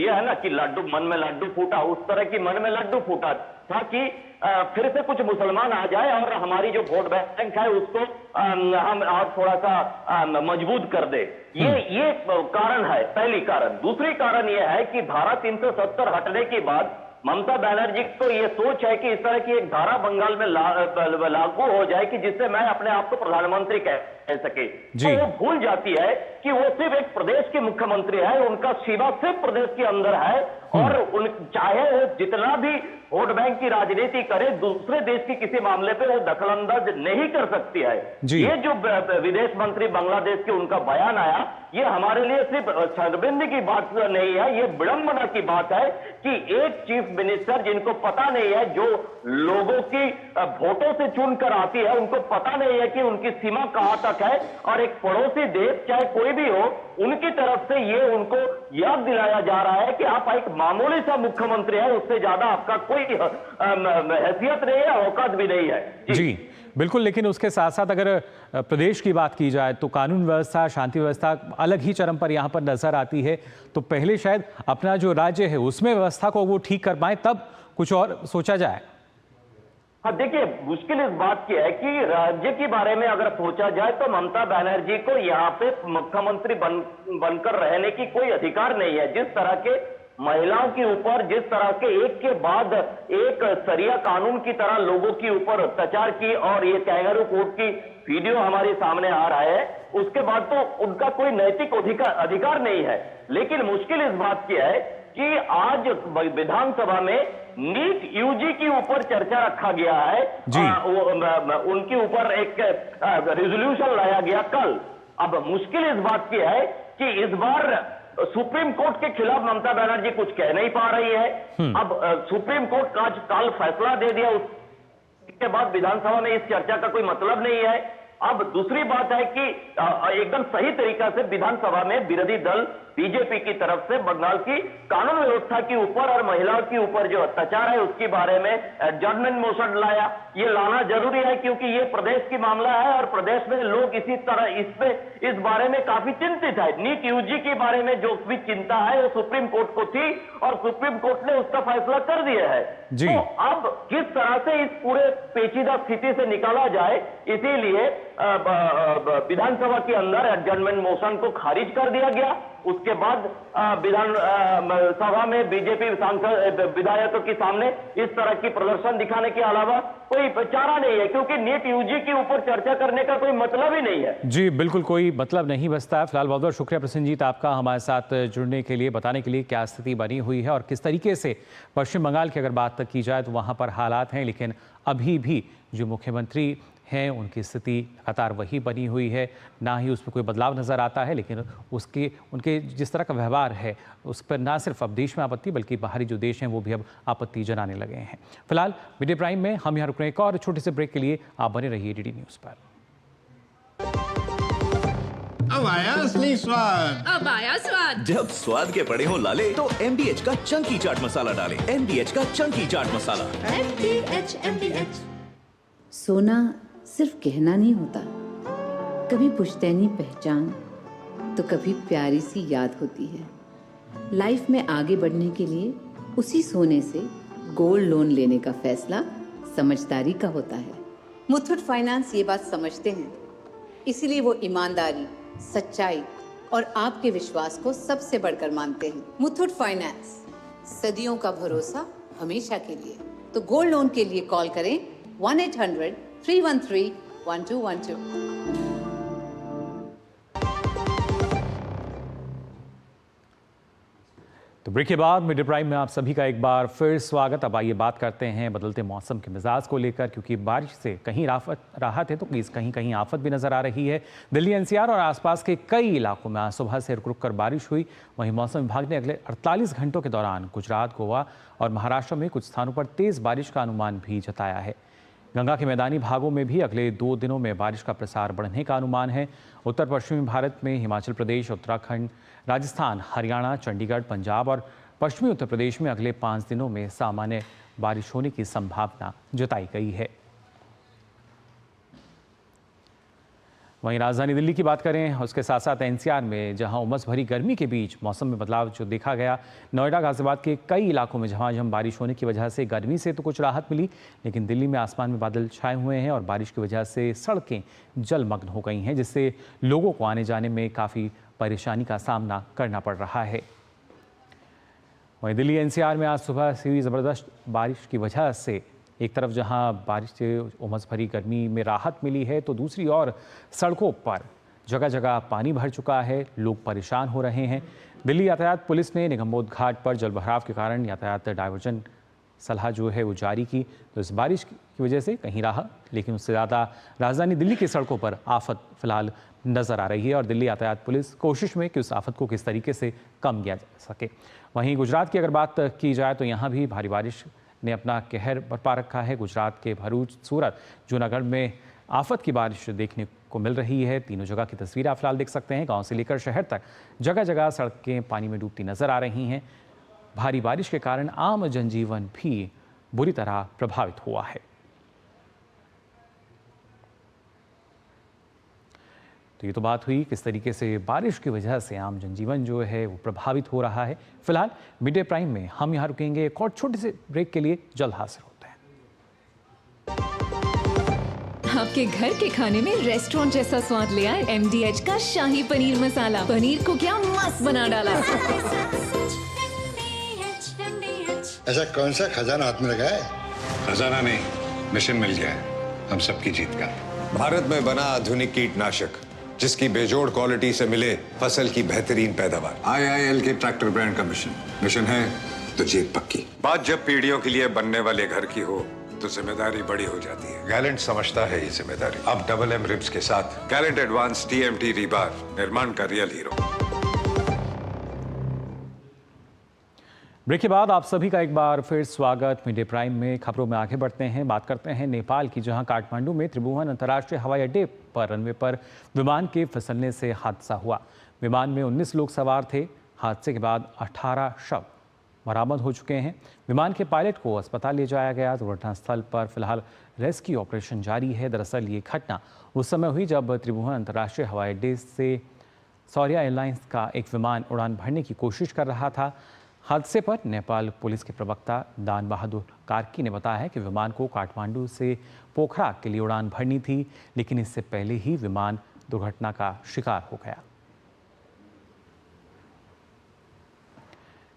ये है ना कि लड्डू मन में लड्डू फूटा, उस तरह की मन में लड्डू फूटा था कि फिर से कुछ मुसलमान आ जाए और हमारी जो वोट बैंक है उसको हम और थोड़ा सा मजबूत कर दे। ये कारण है, पहली कारण। दूसरी कारण ये है कि धारा 370 हटने के बाद ममता बनर्जी को ये सोच है कि इस तरह की एक धारा बंगाल में लागू हो जाए कि जिससे मैं अपने आप को प्रधानमंत्री कह सके। तो वो भूल जाती है कि वो सिर्फ एक प्रदेश के मुख्यमंत्री है, उनका सीमा सिर्फ प्रदेश के अंदर है और उन चाहे वो जितना भी वोट बैंक की राजनीति करे, दूसरे देश की किसी मामले पे वो दखलंदाज नहीं कर सकती है। ये जो विदेश मंत्री बांग्लादेश के उनका बयान आया, ये हमारे लिए सिर्फ शर्मिंदगी की बात नहीं है, ये विडंबना की बात है कि एक चीफ मिनिस्टर जिनको पता नहीं है, जो लोगों की वोटों से चुनकर आती है, उनको पता नहीं है कि उनकी सीमा कहां तक है, और एक पड़ोसी देश चाहे कोई भी हो, उनकी तरफ से ये उनको याद दिलाया जा रहा है कि आप एक मामूली सा मुख्यमंत्री है, उससे ज्यादा आपका कोई हैसियत नहीं है, औकात भी नहीं है। जी बिल्कुल, लेकिन उसके साथ साथ अगर प्रदेश की बात की जाए तो कानून व्यवस्था, शांति व्यवस्था अलग ही चरम पर यहाँ पर नजर आती है। तो पहले शायद अपना जो राज्य है उसमें व्यवस्था को वो ठीक कर पाए, तब कुछ और सोचा जाए। हाँ देखिए, मुश्किल इस बात की है कि राज्य के बारे में अगर सोचा जाए तो ममता बनर्जी को यहाँ पे मुख्यमंत्री बनकर रहने की कोई अधिकार नहीं है। जिस तरह के महिलाओं के ऊपर, जिस तरह के एक के बाद एक सरिया कानून की तरह लोगों के ऊपर अत्याचार की, और ये कैंगारू कोर्ट की वीडियो हमारे सामने आ रहा है, उसके बाद तो उनका कोई नैतिक अधिकार नहीं है। लेकिन मुश्किल इस बात की है कि आज विधानसभा में नीट यूजी के ऊपर चर्चा रखा गया है, उनके ऊपर एक रेजोल्यूशन लाया गया कल। अब मुश्किल इस बात की है कि इस बार सुप्रीम कोर्ट के खिलाफ ममता बनर्जी कुछ कह नहीं पा रही है। अब सुप्रीम कोर्ट का आज कल फैसला दे दिया, उसके बाद विधानसभा में इस चर्चा का कोई मतलब नहीं है। अब दूसरी बात है कि एकदम सही तरीका से विधानसभा में विरोधी दल बीजेपी की तरफ से बंगाल की कानून व्यवस्था के ऊपर और महिलाओं के ऊपर जो अत्याचार है उसके बारे में एडजर्नमेंट मोशन लाया। ये लाना जरूरी है क्योंकि ये प्रदेश की मामला है और प्रदेश में लोग इसी तरह इस बारे में काफी चिंतित है। नीट यूजी के बारे में जो भी चिंता है वो सुप्रीम कोर्ट को थी और सुप्रीम कोर्ट ने उसका फैसला कर दिया है। तो अब किस तरह से इस पूरे पेचीदा स्थिति से निकाला जाए, इसीलिए विधानसभा के अंदर एडजर्नमेंट मोशन को खारिज कर दिया गया। उसके बाद विधानसभा में बीजेपी सांसद विधायकों के सामने इस तरह की प्रदर्शन दिखाने के अलावा कोई चारा नहीं है, क्योंकि नीट यूजी के ऊपर चर्चा करने का कोई मतलब ही नहीं है। जी बिल्कुल, कोई मतलब नहीं बचता है। फिलहाल बहुत बहुत शुक्रिया प्रसन्नजीत आपका हमारे साथ जुड़ने के लिए, बताने के लिए क्या स्थिति बनी हुई है और किस तरीके से पश्चिम बंगाल की अगर बात तक की जाए तो वहाँ पर हालात हैं, लेकिन अभी भी जो मुख्यमंत्री हैं उनकी स्थिति लगातार वही बनी हुई है, ना ही उसमें कोई बदलाव नज़र आता है। लेकिन उनके जिस तरह का व्यवहार है उस पर ना सिर्फ अब देश में आपत्ति बल्कि बाहरी जो देश हैं वो भी अब आपत्ति जनाने लगे हैं। फिलहाल मीडिया प्राइम में हम यहाँ रुक रहे हैं, एक और छोटे से ब्रेक के लिए आप बने रहिए डीडी न्यूज़ पर। अब आया असली स्वाद, अब आया स्वाद। जब स्वाद के पड़े हो लाले तो MDH का चंकी चाट मसाला डालें। MDH का चंकी चाट मसाला। MDH। सोना सिर्फ गहना नहीं होता, कभी पुश्तैनी पहचान तो कभी प्यारी सी याद होती है। लाइफ में आगे बढ़ने के लिए उसी सोने से गोल्ड लोन लेने का फैसला समझदारी का होता है। मुथूट फाइनेंस ये बात समझते हैं, इसीलिए वो ईमानदारी, सच्चाई और आपके विश्वास को सबसे बढ़कर मानते हैं। मुथूट फाइनेंस, सदियों का भरोसा हमेशा के लिए। तो गोल्ड लोन के लिए कॉल करें 1-800-313-1212। तो ब्रेक के बाद मीडिया प्राइम में आप सभी का एक बार फिर स्वागत। अब आइए बात करते हैं बदलते मौसम के मिजाज को लेकर, क्योंकि बारिश से कहीं राहत है तो कहीं कहीं आफत भी नजर आ रही है। दिल्ली NCR और आसपास के कई इलाकों में आज सुबह से रुक कर बारिश हुई। वहीं मौसम विभाग ने अगले 48 घंटों के दौरान गुजरात, गोवा और महाराष्ट्र में कुछ स्थानों पर तेज बारिश का अनुमान भी जताया है। गंगा के मैदानी भागों में भी अगले 2 दिनों में बारिश का प्रसार बढ़ने का अनुमान है। उत्तर पश्चिमी भारत में हिमाचल प्रदेश, उत्तराखंड, राजस्थान, हरियाणा, चंडीगढ़, पंजाब और पश्चिमी उत्तर प्रदेश में अगले 5 दिनों में सामान्य बारिश होने की संभावना जताई गई है। वहीं राजधानी दिल्ली की बात करें, उसके साथ साथ NCR में जहां उमस भरी गर्मी के बीच मौसम में बदलाव जो देखा गया, नोएडा, गाजियाबाद के कई इलाकों में झमाझम बारिश होने की वजह से गर्मी से तो कुछ राहत मिली, लेकिन दिल्ली में आसमान में बादल छाए हुए हैं और बारिश की वजह से सड़कें जलमग्न हो गई हैं, जिससे लोगों को आने जाने में काफ़ी परेशानी का सामना करना पड़ रहा है। वहीं दिल्ली NCR में आज सुबह से हुई ज़बरदस्त बारिश की वजह से एक तरफ जहां बारिश से उमस भरी गर्मी में राहत मिली है तो दूसरी ओर सड़कों पर जगह जगह पानी भर चुका है, लोग परेशान हो रहे हैं। दिल्ली यातायात पुलिस ने निगमबोध घाट पर जलभराव के कारण यातायात डायवर्जन सलाह जो है वो जारी की। तो इस बारिश की वजह से कहीं राहत, लेकिन उससे ज़्यादा राजधानी दिल्ली की सड़कों पर आफत फिलहाल नज़र आ रही है और दिल्ली यातायात पुलिस कोशिश में कि उस आफत को किस तरीके से कम किया जा सके। वहीं गुजरात की अगर बात की जाए तो यहाँ भी भारी बारिश ने अपना कहर बरपा रखा है। गुजरात के भरूच, सूरत, जूनागढ़ में आफत की बारिश देखने को मिल रही है। तीनों जगह की तस्वीरें आप फिलहाल देख सकते हैं। गांव से लेकर शहर तक जगह जगह सड़कें पानी में डूबती नजर आ रही हैं। भारी बारिश के कारण आम जनजीवन भी बुरी तरह प्रभावित हुआ है। तो ये तो बात हुई किस तरीके से बारिश की वजह से आम जनजीवन जो है वो प्रभावित हो रहा है। फिलहाल मिड डे प्राइम में हम यहाँ रुकेंगे एक और छोटे से ब्रेक के लिए, जल्द हाजिर होते हैं। आपके घर के खाने में रेस्टोरेंट जैसा स्वाद ले आए MDH का शाही पनीर मसाला। पनीर को क्या मस्त बना डाला। ऐसा कौन सा खजाना हाथ में लगा है? खजाना नहीं, मिशन मिल गया है हम सबकी जीत का। भारत में बना आधुनिक कीटनाशक जिसकी बेजोड़ क्वालिटी से मिले फसल की बेहतरीन पैदावार। IIL के ट्रैक्टर ब्रांड का मिशन है तो जीत पक्की। बात जब पीढ़ियों के लिए बनने वाले घर की हो तो जिम्मेदारी बड़ी हो जाती है। गैलेंट समझता है ये जिम्मेदारी। अब डबल M रिब्स के साथ गैलेंट एडवांस TMT रीबार, निर्माण का रियल हीरो। ब्रेक के बाद आप सभी का एक बार फिर स्वागत। मिड डे प्राइम में खबरों में आगे बढ़ते हैं। बात करते हैं नेपाल की, जहां काठमांडू में त्रिभुवन अंतर्राष्ट्रीय हवाई अड्डे पर रनवे पर विमान के फिसलने से हादसा हुआ। विमान में 19 लोग सवार थे। हादसे के बाद 18 शव बरामद हो चुके हैं। विमान के पायलट को अस्पताल ले जाया गया। दुर्घटनास्थल पर फिलहाल रेस्क्यू ऑपरेशन जारी है। दरअसल ये घटना उस समय हुई जब त्रिभुवन अंतर्राष्ट्रीय हवाई अड्डे से सौर्या एयरलाइंस का एक विमान उड़ान भरने की कोशिश कर रहा था। हादसे पर नेपाल पुलिस के प्रवक्ता दान बहादुर कार्की ने बताया है कि विमान को काठमांडू से पोखरा के लिए उड़ान भरनी थी, लेकिन इससे पहले ही विमान दुर्घटना का शिकार हो गया।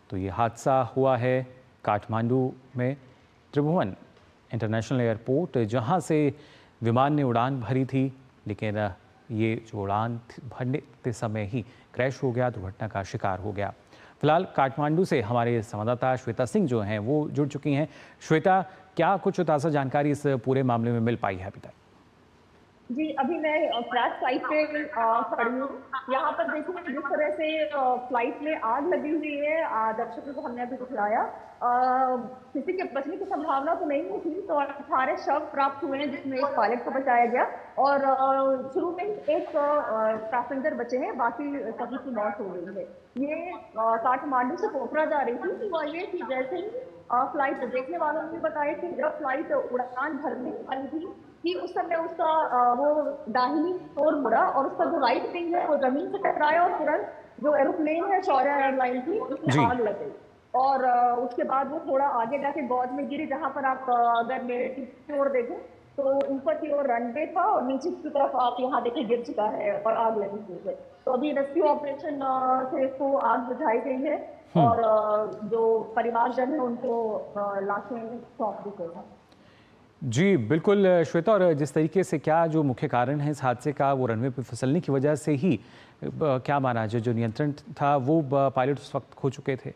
तो ये हादसा हुआ है काठमांडू में त्रिभुवन इंटरनेशनल एयरपोर्ट, जहां से विमान ने उड़ान भरी थी, लेकिन ये जो उड़ान भरने के समय ही क्रैश हो गया, दुर्घटना का शिकार हो गया। फिलहाल काठमांडू से हमारे संवाददाता श्वेता सिंह जो हैं वो जुड़ चुकी हैं। श्वेता, क्या कुछ ताज़ा जानकारी इस पूरे मामले में मिल पाई है अभी तक? जी, अभी मैं फ्लैट फ्लाइट पे खड़ी हूँ। यहाँ पर देखिए जिस तरह से फ्लाइट में आग लगी हुई है, दर्शकों को हमने अभी दिखलाया। किसी के बचने की संभावना तो नहीं थी, तो 18 शव प्राप्त हुए हैं, जिसमें एक पायलट को बचाया गया और शुरू में एक पैसेंजर बचे हैं, बाकी सभी की मौत हो गई है। ये काठमांडू से पोखरा जा रही थी। तो ये थी जैसे ही फ्लाइट देखने वालों ने बताया कि जब फ्लाइट उड़ान भरने वाली थी कि उस समय उसका वो दाहिनी ओर मुड़ा और उसका जो राइट विंग है वो जमीन से टकराया और तुरंत जो एरोप्लेन है सौर्या एयरलाइन की उसमें आग लग गई। और उसके बाद वो थोड़ा आगे जाके गौज में गिरी, जहाँ पर आप अगर मेरे की ओर देखें तो ऊपर की ओर रनवे था और नीचे की तरफ आप यहाँ देखिए गिर चुका है और आग लगी हुई है। तो अभी रेस्क्यू ऑपरेशन से इसको आग बुझाई गई है और जो परिवारजन है उनको लाशें सौंप दी गई है। जी बिल्कुल श्वेता, और जिस तरीके से क्या जो मुख्य कारण है इस हादसे का, वो रनवे पर फिसलने की वजह से ही क्या माना जो नियंत्रण था वो पायलट उस वक्त खो चुके थे?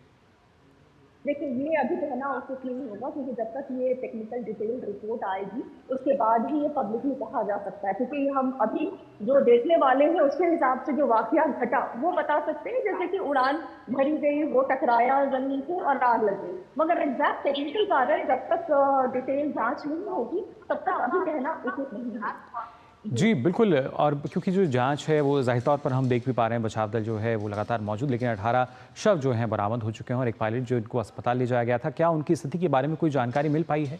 देखिए, ये अभी कहना उचित नहीं होगा, क्योंकि जब तक ये टेक्निकल डिटेल रिपोर्ट आएगी उसके बाद ही ये पब्लिकली कहा जा सकता है। क्योंकि हम अभी जो देखने वाले हैं उसके हिसाब से जो वाकया घटा वो बता सकते हैं, जैसे कि उड़ान भरी गई, वो टकराया जमीन से और आग लग गई। मगर एग्जैक्ट टेक्निकल कारण जब तक डिटेल जांच नहीं होगी तब तक अभी कहना उचित नहीं है। जी बिल्कुल, और क्योंकि जो जांच है वो जाहिर तौर पर हम देख भी पा रहे हैं, बचाव दल जो है वो लगातार मौजूद, लेकिन 18 शव जो हैं बरामद हो चुके हैं और एक पायलट जो इनको अस्पताल ले जाया गया था, क्या उनकी स्थिति के बारे में कोई जानकारी मिल पाई है?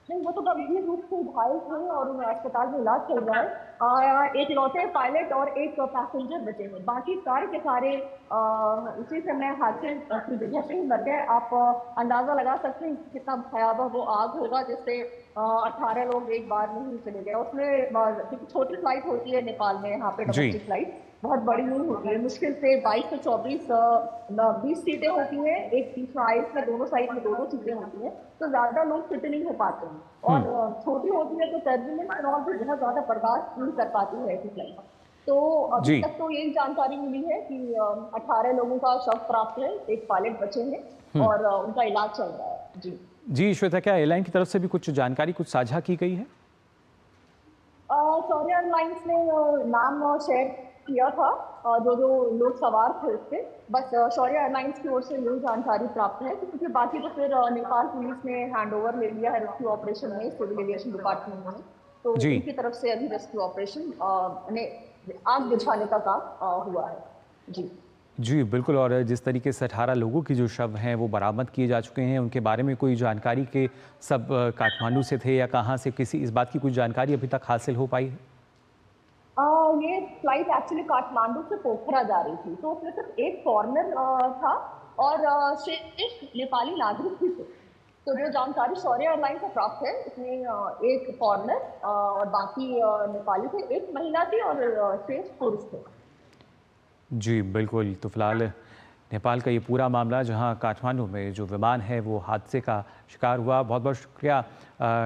नहीं, वो तो गंभीर रूप से घायल थे और उन्हें अस्पताल में इलाज चल रहा है। एक लौटे पायलट और एक पैसेंजर बचे हैं, बाकी सारे के सारे उसी समय हादसे की वजह से ही मर गए। आप अंदाजा लगा सकते हैं कितना भयावह वो आग होगा जिससे 18 लोग एक बार में ही चले गए। उसमें क्योंकि छोटी फ्लाइट होती है नेपाल में, यहाँ पे डोमेस्टिक फ्लाइट बहुत बड़ी नहीं होती है, मुश्किल से 22 से 20 सीटें होती हैं, एक बीच में आइस में दोनों साइड में 2-2 सीटें होती हैं, तो ज्यादा लोग फिट नहीं हो पाते हैं। और छोटी होती है तो टर्बुलेंस और भी बहुत ज्यादा बर्दाश्त नहीं कर पाती है ऐसी फ्लाइट। तो अभी तक तो यही जानकारी मिली है कि 18 लोगों का शव प्राप्त है, एक पायलट बचे हैं और उनका इलाज चल रहा है। जी श्वेता, क्या एयरलाइन की तरफ से भी कुछ जानकारी कुछ साझा की गई है? शौर्य एयरलाइंस ने नाम शेयर किया था जो लोग सवार थे उससे, बस शौर्य एयरलाइंस की ओर से यही जानकारी प्राप्त है, क्योंकि बाकी तो फिर नेपाल पुलिस ने हैंडओवर ले लिया है रेस्क्यू ऑपरेशन में, सिविल एविएशन डिपार्टमेंट में, तो उनकी तरफ से अभी रेस्क्यू ऑपरेशन ने आग बुझाने का काम हुआ है। जी बिल्कुल। और जिस तरीके से 18 लोगों की जो शव हैं वो बरामद किए जा चुके हैं, उनके बारे में कोई जानकारी के सब काठमांडू से थे या कहाँ से, किसी इस बात की कुछ जानकारी अभी तक हासिल हो पाई है? ये फ्लाइट एक्चुअली काठमांडू से पोखरा जा रही थी, तो उसमें सिर्फ एक फॉरेनर था और सिर्फ नेपाली नागरिक भी थे। तो जो जानकारी शौर्य एयरलाइन से प्राप्त है इसमें एक फॉरेनर और बाकी नेपाली थे, एक महिला थी और शेष पुरुष थे। जी बिल्कुल। तो फिलहाल नेपाल का ये पूरा मामला, जहां काठमांडू में जो विमान है वो हादसे का शिकार हुआ। बहुत बहुत शुक्रिया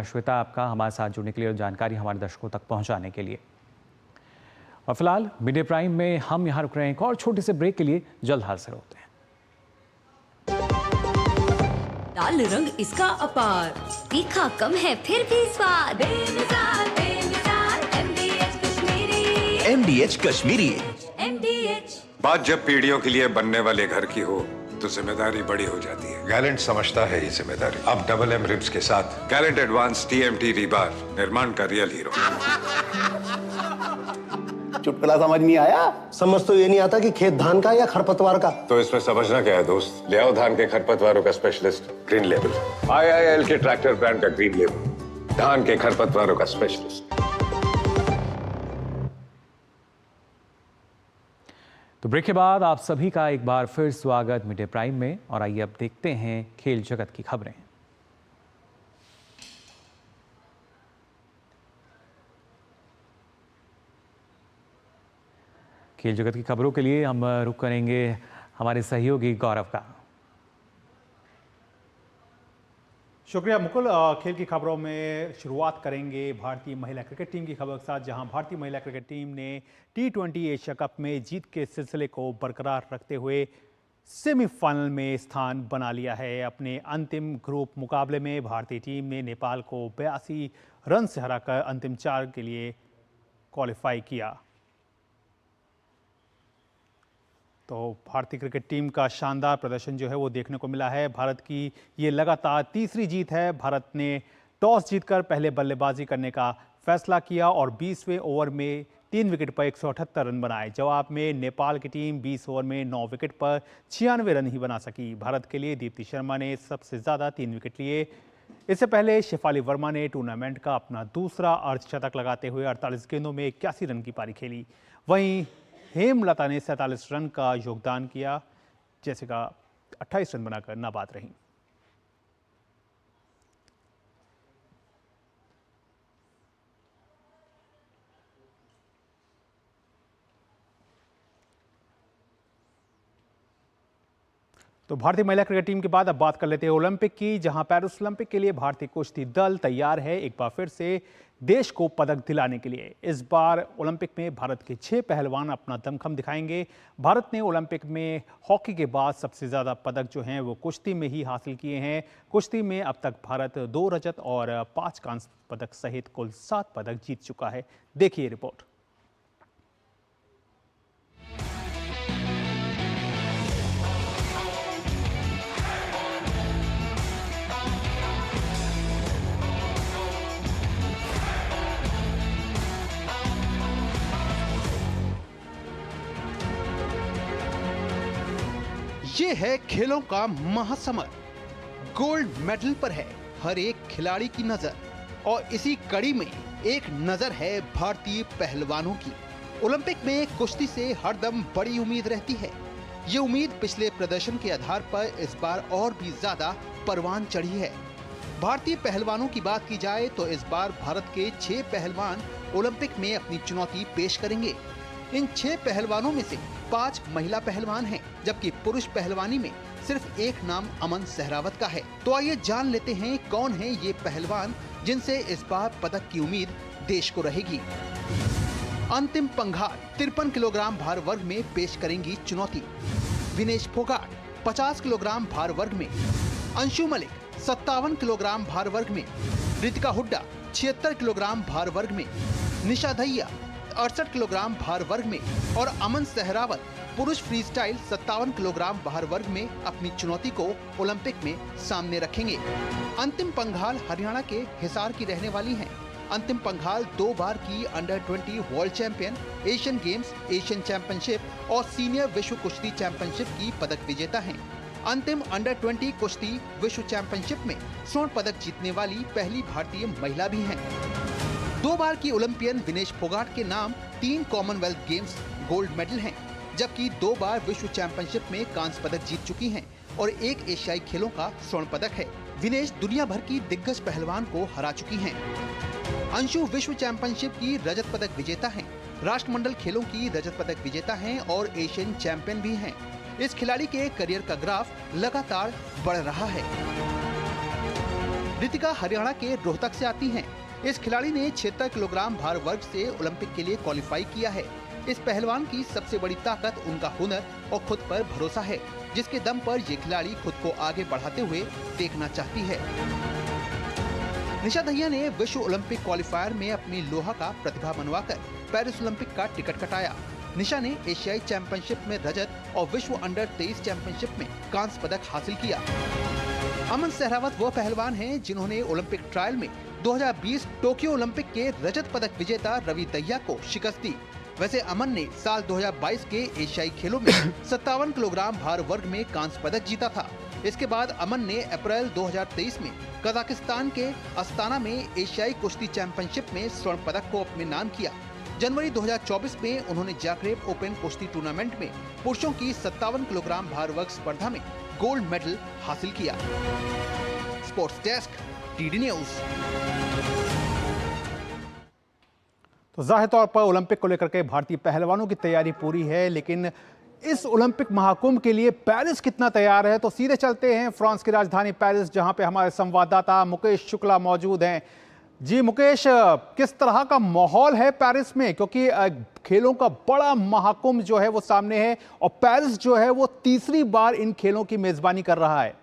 श्वेता आपका हमारे साथ जुड़ने के लिए और जानकारी हमारे दर्शकों तक पहुंचाने के लिए। और फिलहाल मिड डे प्राइम में हम यहाँ रुक रहे हैं, एक और छोटे से ब्रेक के लिए जल्द हाजिर होते हैं। लाल रंग इसका अपार, तीखा कम है फिर भी स्वाद, MDH कश्मीरी। बात जब पीढ़ियों के लिए बनने वाले घर की हो तो जिम्मेदारी बड़ी हो जाती है। गैलेंट समझता है ये जिम्मेदारी। अब डबल M रिब्स के साथ गैलेंट एडवांस TMT रीबार, निर्माण का रियल हीरो। चुटकुला समझ नहीं आया? समझ तो ये नहीं आता कि खेत धान का या खरपतवार का। तो इसमें समझना क्या है दोस्त? ले आओ धान के खरपतवारों का स्पेशलिस्ट ग्रीन लेबल। IIL के ट्रैक्टर ब्रांड का ग्रीन लेबल, धान के खरपतवारों का स्पेशलिस्ट। तो ब्रेक के बाद आप सभी का एक बार फिर स्वागत मिड डे प्राइम में। और आइए अब देखते हैं खेल जगत की खबरें। खेल जगत की खबरों के लिए हम रुख करेंगे हमारे सहयोगी गौरव का। शुक्रिया मुकुल। खेल की खबरों में शुरुआत करेंगे भारतीय महिला क्रिकेट टीम की खबर के साथ, जहां भारतीय महिला क्रिकेट टीम ने T20 एशिया कप में जीत के सिलसिले को बरकरार रखते हुए सेमीफाइनल में स्थान बना लिया है। अपने अंतिम ग्रुप मुकाबले में भारतीय टीम ने नेपाल को 82 रन से हराकर अंतिम 4 के लिए क्वालिफाई किया। तो भारतीय क्रिकेट टीम का शानदार प्रदर्शन जो है वो देखने को मिला है। भारत की ये लगातार तीसरी जीत है। भारत ने टॉस जीतकर पहले बल्लेबाजी करने का फैसला किया और 20वें ओवर में 3 विकेट पर 178 रन बनाए। जवाब में नेपाल की टीम 20 ओवर में 9 विकेट पर 96 रन ही बना सकी। भारत के लिए दीप्ति शर्मा ने सबसे ज़्यादा 3 विकेट लिए। इससे पहले शेफाली वर्मा ने टूर्नामेंट का अपना दूसरा अर्धशतक लगाते हुए 48 गेंदों में 81 रन की पारी खेली। वहीं हेमलता ने 47 रन का योगदान किया। जैसिका 28 रन बनाकर नाबाद रहीं। तो भारतीय महिला क्रिकेट टीम के बाद अब बात कर लेते हैं ओलंपिक की, जहां पेरिस ओलंपिक के लिए भारतीय कुश्ती दल तैयार है एक बार फिर से देश को पदक दिलाने के लिए। इस बार ओलंपिक में भारत के 6 पहलवान अपना दमखम दिखाएंगे। भारत ने ओलंपिक में हॉकी के बाद सबसे ज़्यादा पदक जो हैं वो कुश्ती में ही हासिल किए हैं। कुश्ती में अब तक भारत 2 रजत और 5 कांस्य पदक सहित कुल 7 पदक जीत चुका है। देखिए रिपोर्ट। ये है खेलों का महासमर। गोल्ड मेडल पर है हर एक खिलाड़ी की नजर और इसी कड़ी में एक नजर है भारतीय पहलवानों की। ओलंपिक में कुश्ती से हरदम बड़ी उम्मीद रहती है। ये उम्मीद पिछले प्रदर्शन के आधार पर इस बार और भी ज्यादा परवान चढ़ी है। भारतीय पहलवानों की बात की जाए तो इस बार भारत के 6 पहलवान ओलंपिक में अपनी चुनौती पेश करेंगे। इन 6 पहलवानों में से 5 महिला पहलवान हैं, जबकि पुरुष पहलवानी में सिर्फ एक नाम अमन सहरावत का है। तो आइए जान लेते हैं कौन है ये पहलवान जिनसे इस बार पदक की उम्मीद देश को रहेगी। अंतिम पंघाल 53 किलोग्राम भार वर्ग में पेश करेंगी चुनौती। विनेश फोगाट 50 किलोग्राम भार वर्ग में, अंशु मलिक 57 किलोग्राम भार वर्ग में, रितिका हुड्डा 76 किलोग्राम भार वर्ग में, निशा दहिया 68 किलोग्राम भार वर्ग में और अमन सहरावत पुरुष फ्री स्टाइल 57 किलोग्राम भार वर्ग में अपनी चुनौती को ओलंपिक में सामने रखेंगे। अंतिम पंघाल हरियाणा के हिसार की रहने वाली हैं। अंतिम पंघाल 2 बार की under 20 world champion, Asian games, Asian championship और सीनियर विश्व कुश्ती चैंपियनशिप की पदक विजेता हैं। अंतिम अंडर 20 कुश्ती विश्व चैंपियनशिप में स्वर्ण पदक जीतने वाली पहली भारतीय महिला भी हैं। 2 बार की ओलंपियन विनेश फोगाट के नाम 3 कॉमनवेल्थ गेम्स गोल्ड मेडल हैं, जबकि 2 बार विश्व चैंपियनशिप में कांस्य पदक जीत चुकी हैं और 1 एशियाई खेलों का स्वर्ण पदक है। विनेश दुनिया भर की दिग्गज पहलवान को हरा चुकी हैं। अंशु विश्व चैंपियनशिप की रजत पदक विजेता हैं, राष्ट्रमंडल खेलों की रजत पदक विजेता हैं और एशियन चैंपियन भी हैं। इस खिलाड़ी के करियर का ग्राफ लगातार बढ़ रहा है। रितिका हरियाणा के रोहतक से आती हैं। इस खिलाड़ी ने 76 किलोग्राम भार वर्ग से ओलंपिक के लिए क्वालिफाई किया है। इस पहलवान की सबसे बड़ी ताकत उनका हुनर और खुद पर भरोसा है, जिसके दम पर ये खिलाड़ी खुद को आगे बढ़ाते हुए देखना चाहती है। निशा दहिया ने विश्व ओलंपिक क्वालिफायर में अपनी लोहा का प्रतिभा बनवाकर पेरिस ओलंपिक का टिकट कटाया। निशा ने एशियाई चैंपियनशिप में रजत और विश्व अंडर 23 चैंपियनशिप में कांस्य पदक हासिल किया। अमन सहरावत वो पहलवान हैं जिन्होंने ओलंपिक ट्रायल में 2020 टोक्यो ओलंपिक के रजत पदक विजेता रवि दहिया को शिकस्त दी। वैसे अमन ने साल 2022 के एशियाई खेलों में 57 किलोग्राम भार वर्ग में कांस्य पदक जीता था। इसके बाद अमन ने अप्रैल 2023 में कजाकिस्तान के अस्ताना में एशियाई कुश्ती चैंपियनशिप में स्वर्ण पदक को अपने नाम किया। जनवरी 2024 में उन्होंने जाग्रेब ओपन कुश्ती टूर्नामेंट में पुरुषों की 57 किलोग्राम भार वर्ग स्पर्धा में गोल्ड मेडल हासिल किया। Sports desk, TD news. तो जाहिर तौर पर ओलंपिक को लेकर के भारतीय पहलवानों की तैयारी पूरी है, लेकिन इस ओलंपिक महाकुंभ के लिए पेरिस कितना तैयार है? तो सीधे चलते हैं फ्रांस की राजधानी पेरिस, जहां पे हमारे संवाददाता मुकेश शुक्ला मौजूद हैं। जी मुकेश, किस तरह का माहौल है पेरिस में? क्योंकि खेलों का बड़ा महाकुंभ जो है वो सामने है और पेरिस जो है वो तीसरी बार इन खेलों की मेजबानी कर रहा है।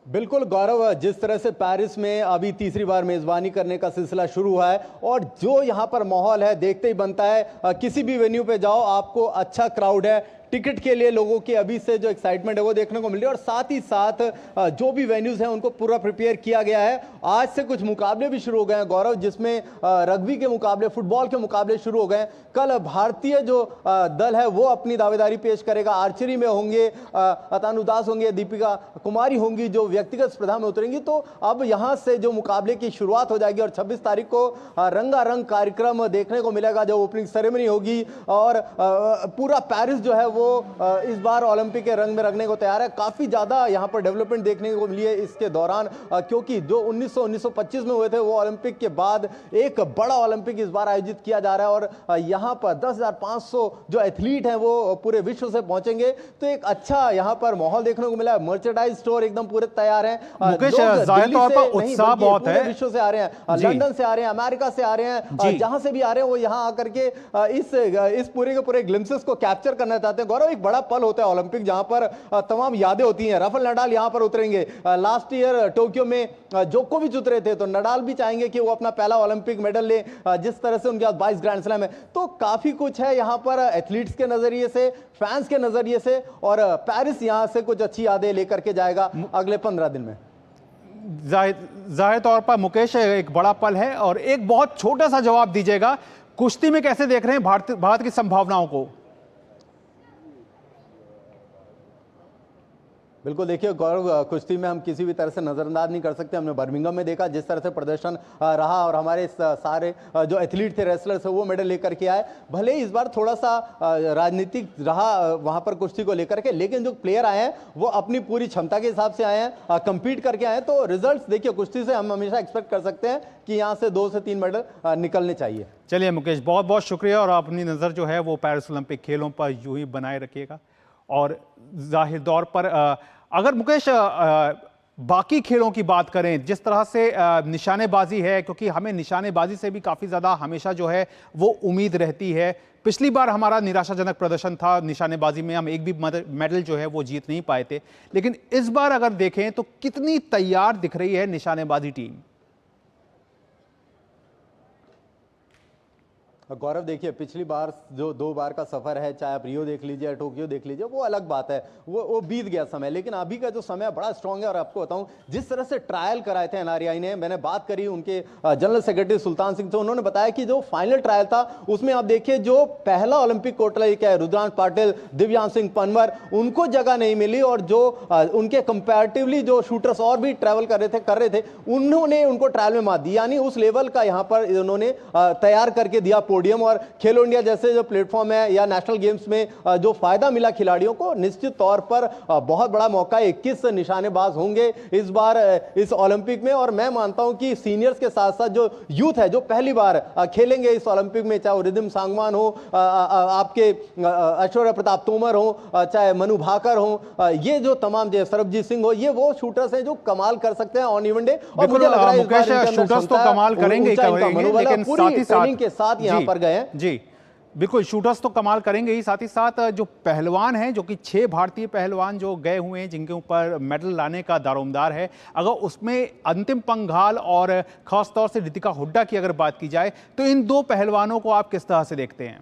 बिल्कुल गौरव, जिस तरह से पेरिस में अभी तीसरी बार मेजबानी करने का सिलसिला शुरू हुआ है और जो यहाँ पर माहौल है देखते ही बनता है किसी भी वेन्यू पे जाओ आपको अच्छा क्राउड है। टिकट के लिए लोगों की अभी से जो एक्साइटमेंट है वो देखने को मिल रही है और साथ ही साथ जो भी वेन्यूज हैं उनको पूरा प्रिपेयर किया गया है। आज से कुछ मुकाबले भी शुरू हो गए हैं गौरव, जिसमें रग्बी के मुकाबले, फुटबॉल के मुकाबले शुरू हो गए। कल भारतीय जो दल है वो अपनी दावेदारी पेश करेगा। आर्चरी में होंगे अतानु दास होंगे, दीपिका कुमारी होंगी जो व्यक्तिगत स्पर्धा में उतरेंगी। तो अब यहाँ से जो मुकाबले की शुरुआत हो जाएगी और 26 तारीख को रंगारंग कार्यक्रम देखने को मिलेगा, जो ओपनिंग सेरेमनी होगी और पूरा पेरिस जो है वो इस बार ओलंपिक के रंग में रखने को तैयार है। काफी ज्यादा यहाँ पर डेवलपमेंट देखने को मिली है इसके दौरान, क्योंकि जो 1925 में हुए थे वो ओलंपिक के बाद एक बड़ा ओलंपिक इस बार आयोजित किया जा रहा है और यहाँ पर 10,500 जो एथलीट हैं वो पूरे विश्व से पहुंचेंगे। तो एक अच्छा यहाँ पर माहौल देखने को मिला है। मर्चेंडाइज स्टोर एकदम पूरे तैयार हैं। जाहिर तौर पर उत्साह बहुत है। विश्व से आ रहे हैं, लंदन से आ रहे हैं, अमेरिका से आ रहे हैं, जहां से भी आ रहे हैं वो यहाँ आकर के इस पूरे के पूरे ग्लिम्सेस को कैप्चर करना चाहते हैं। गौरव, एक बड़ा पल होता है ओलंपिक जहां पर तमाम यादें होती हैं। राफेल नडाल यहां पर उतरेंगे। लास्ट ईयर टोक्यो में जोकोविच उतरे थे, तो नडाल भी चाहेंगे कि वो अपना पहला ओलंपिक मेडल ले, जिस तरह से उनके पास 22 ग्रैंड स्लैम है। तो काफी कुछ है यहां पर एथलीट्स के नजरिए से, फैंस के नजरिए से, और पेरिस यहां से कुछ अच्छी यादें लेकर के जाएगा अगले 15 दिन में। जाहिर तौर पर मुकेश एक बड़ा पल है। और एक बहुत छोटा सा जवाब दीजिएगा, कुश्ती में कैसे देख रहे हैं भारत की संभावनाओं को? बिल्कुल, देखिए गौरव, कुश्ती में हम किसी भी तरह से नज़रअंदाज नहीं कर सकते। हमने बर्मिंघम में देखा जिस तरह से प्रदर्शन रहा और हमारे सारे जो एथलीट थे, रेसलर्स वो मेडल लेकर के आए। भले ही इस बार थोड़ा सा राजनीतिक रहा वहाँ पर कुश्ती को लेकर के, लेकिन जो प्लेयर आए हैं वो अपनी पूरी क्षमता के हिसाब से आए हैं, कम्पीट करके आए हैं। तो रिजल्ट देखिए, कुश्ती से हम हमेशा एक्सपेक्ट कर सकते हैं कि यहाँ से 2 से 3 मेडल निकलने चाहिए। चलिए मुकेश, बहुत बहुत शुक्रिया, और अपनी नज़र जो है वो पेरिस ओलंपिक खेलों पर यूं ही बनाए रखिएगा। और जाहिर तौर पर अगर मुकेश बाकी खेलों की बात करें, जिस तरह से निशानेबाजी है, क्योंकि हमें निशानेबाजी से भी काफ़ी ज़्यादा हमेशा जो है वो उम्मीद रहती है। पिछली बार हमारा निराशाजनक प्रदर्शन था निशानेबाजी में, हम एक भी मेडल जो है वो जीत नहीं पाए थे। लेकिन इस बार अगर देखें तो कितनी तैयार दिख रही है निशानेबाजी टीम। गौरव, देखिए पिछली बार जो 2 बार का सफर है, चाहे आप रियो देख लीजिए, टोक्यो देख लीजिए, वो अलग बात है, वो बीत गया समय। लेकिन अभी का जो समय बड़ा स्ट्रांग है। और आपको बताऊं, जिस तरह से ट्रायल कराए थे NREI ने, मैंने बात करी उनके जनरल सेक्रेटरी सुल्तान सिंह से, उन्होंने बताया कि जो फाइनल ट्रायल था उसमें आप देखिए जो पहला ओलंपिक कोटा लेके आए रुद्रांश पाटिल, दिव्यांश सिंह पनवर, उनको जगह नहीं मिली। और जो उनके कंपैरेटिवली जो शूटर्स और भी ट्रैवल कर रहे थे उन्होंने उनको ट्रायल में मात दी। यानी उस लेवल का यहाँ पर उन्होंने तैयार करके दिया पोडियम। और खेलो इंडिया जैसे जो प्लेटफॉर्म है या नेशनल गेम्स में जो फायदा मिला खिलाड़ियों को, निश्चित तौर पर बहुत बड़ा मौका। 21 निशानेबाज होंगे इस बार इस ओलंपिक में। और मैं मानता हूं कि सीनियर्स के साथ साथ जो यूथ है, जो पहली बार खेलेंगे इस ओलंपिक में, चाहे वो रिद्धिम सांगवान हो, आपके ऐश्वर्या प्रताप तोमर हो, चाहे मनु भाकर हो, ये जो तमाम, जो सरबजीत सिंह हो, ये वो शूटर्स हैं जो कमाल कर सकते हैं ऑन इवन डे। और मुझे लग रहा है शूटर्स तो कमाल करेंगे, लेकिन पूरी ट्रेनिंग के साथ यहाँ पर गए। जी बिल्कुल, शूटर्स तो कमाल करेंगे ही, साथ ही साथ जो पहलवान हैं, जो कि 6 भारतीय पहलवान जो गए हुए हैं जिनके ऊपर मेडल लाने का दारोमदार है, अगर उसमें अंतिम पंघाल और खासतौर से रितिका हुड्डा की अगर बात की जाए तो इन 2 पहलवानों को आप किस तरह से देखते हैं?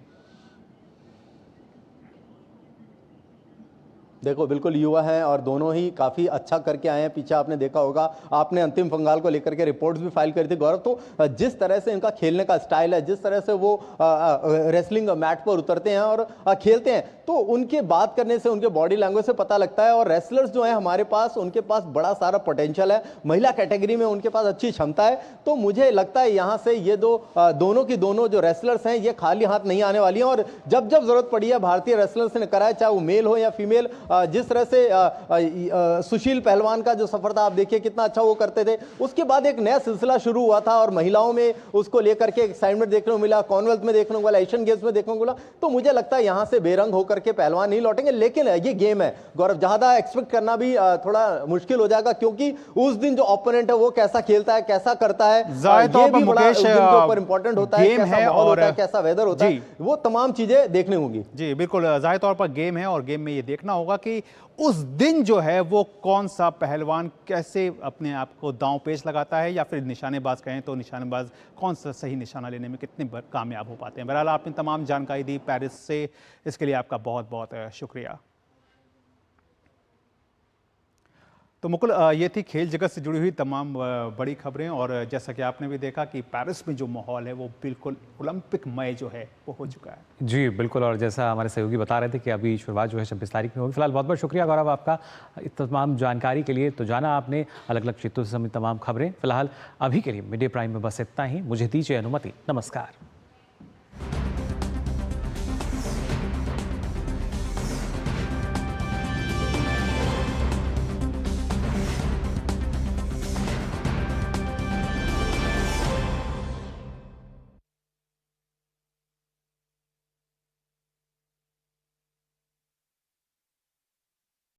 देखो, बिल्कुल युवा हैं और दोनों ही काफ़ी अच्छा करके आए हैं। पीछे आपने देखा होगा, आपने अंतिम पंगाल को लेकर के रिपोर्ट्स भी फाइल करी थी गौरव। तो जिस तरह से इनका खेलने का स्टाइल है, जिस तरह से वो रेसलिंग मैट पर उतरते हैं और खेलते हैं, तो उनके बात करने से, उनके बॉडी लैंग्वेज से पता लगता है। और रेसलर्स जो हैं हमारे पास, उनके पास बड़ा सारा पोटेंशियल है, महिला कैटेगरी में उनके पास अच्छी क्षमता है। तो मुझे लगता है यहाँ से ये दोनों की दोनों जो रेसलर्स हैं ये खाली हाथ नहीं आने वाली हैं। और जब जब जरूरत पड़ी है भारतीय रेसलर्स ने कराया, चाहे वो मेल हो या फीमेल। जिस तरह से सुशील पहलवान का जो सफर था, आप देखिए कितना अच्छा वो करते थे। उसके बाद एक नया सिलसिला शुरू हुआ था और महिलाओं में उसको लेकर के एक्साइटमेंट देखने को मिला, कॉमनवेल्थ में देखने को मिला, एशियन गेम्स में देखने को मिला। तो मुझे लगता है यहाँ से बेरंग होकर के पहलवान नहीं लौटेंगे। लेकिन ये गेम है गौरव, ज्यादा एक्सपेक्ट करना भी थोड़ा मुश्किल हो जाएगा, क्योंकि उस दिन जो ओपोनेंट है वो कैसा खेलता है, कैसा करता है, ये भी बड़ा उस दिन के ऊपर इंपॉर्टेंट होता है। कैसा माहौल होता है, कैसा वेदर होता है, वो तमाम चीजें देखने होंगी। जी बिल्कुल, जाहिर तौर पर गेम है और गेम में ये देखना होगा कि उस दिन जो है वो कौन सा पहलवान कैसे अपने आप को दांव पेच लगाता है, या फिर निशानेबाज कहें तो निशानेबाज कौन सा सही निशाना लेने में कितने कामयाब हो पाते हैं। बहरहाल आपने तमाम जानकारी दी पेरिस से, इसके लिए आपका बहुत बहुत शुक्रिया। तो मुकुल, ये थी खेल जगत से जुड़ी हुई तमाम बड़ी खबरें। और जैसा कि आपने भी देखा कि पेरिस में जो माहौल है वो बिल्कुल ओलंपिकमय जो है वो हो चुका है। जी बिल्कुल, और जैसा हमारे सहयोगी बता रहे थे कि अभी शुरुआत जो है 26 तारीख में होगी। फिलहाल बहुत बहुत शुक्रिया गौरव आपका तमाम जानकारी के लिए। तो जाना आपने अलग अलग क्षेत्रों से हमें तमाम खबरें। फिलहाल अभी के लिए मिड डे प्राइम में बस इतना ही। मुझे दीजिए अनुमति, नमस्कार।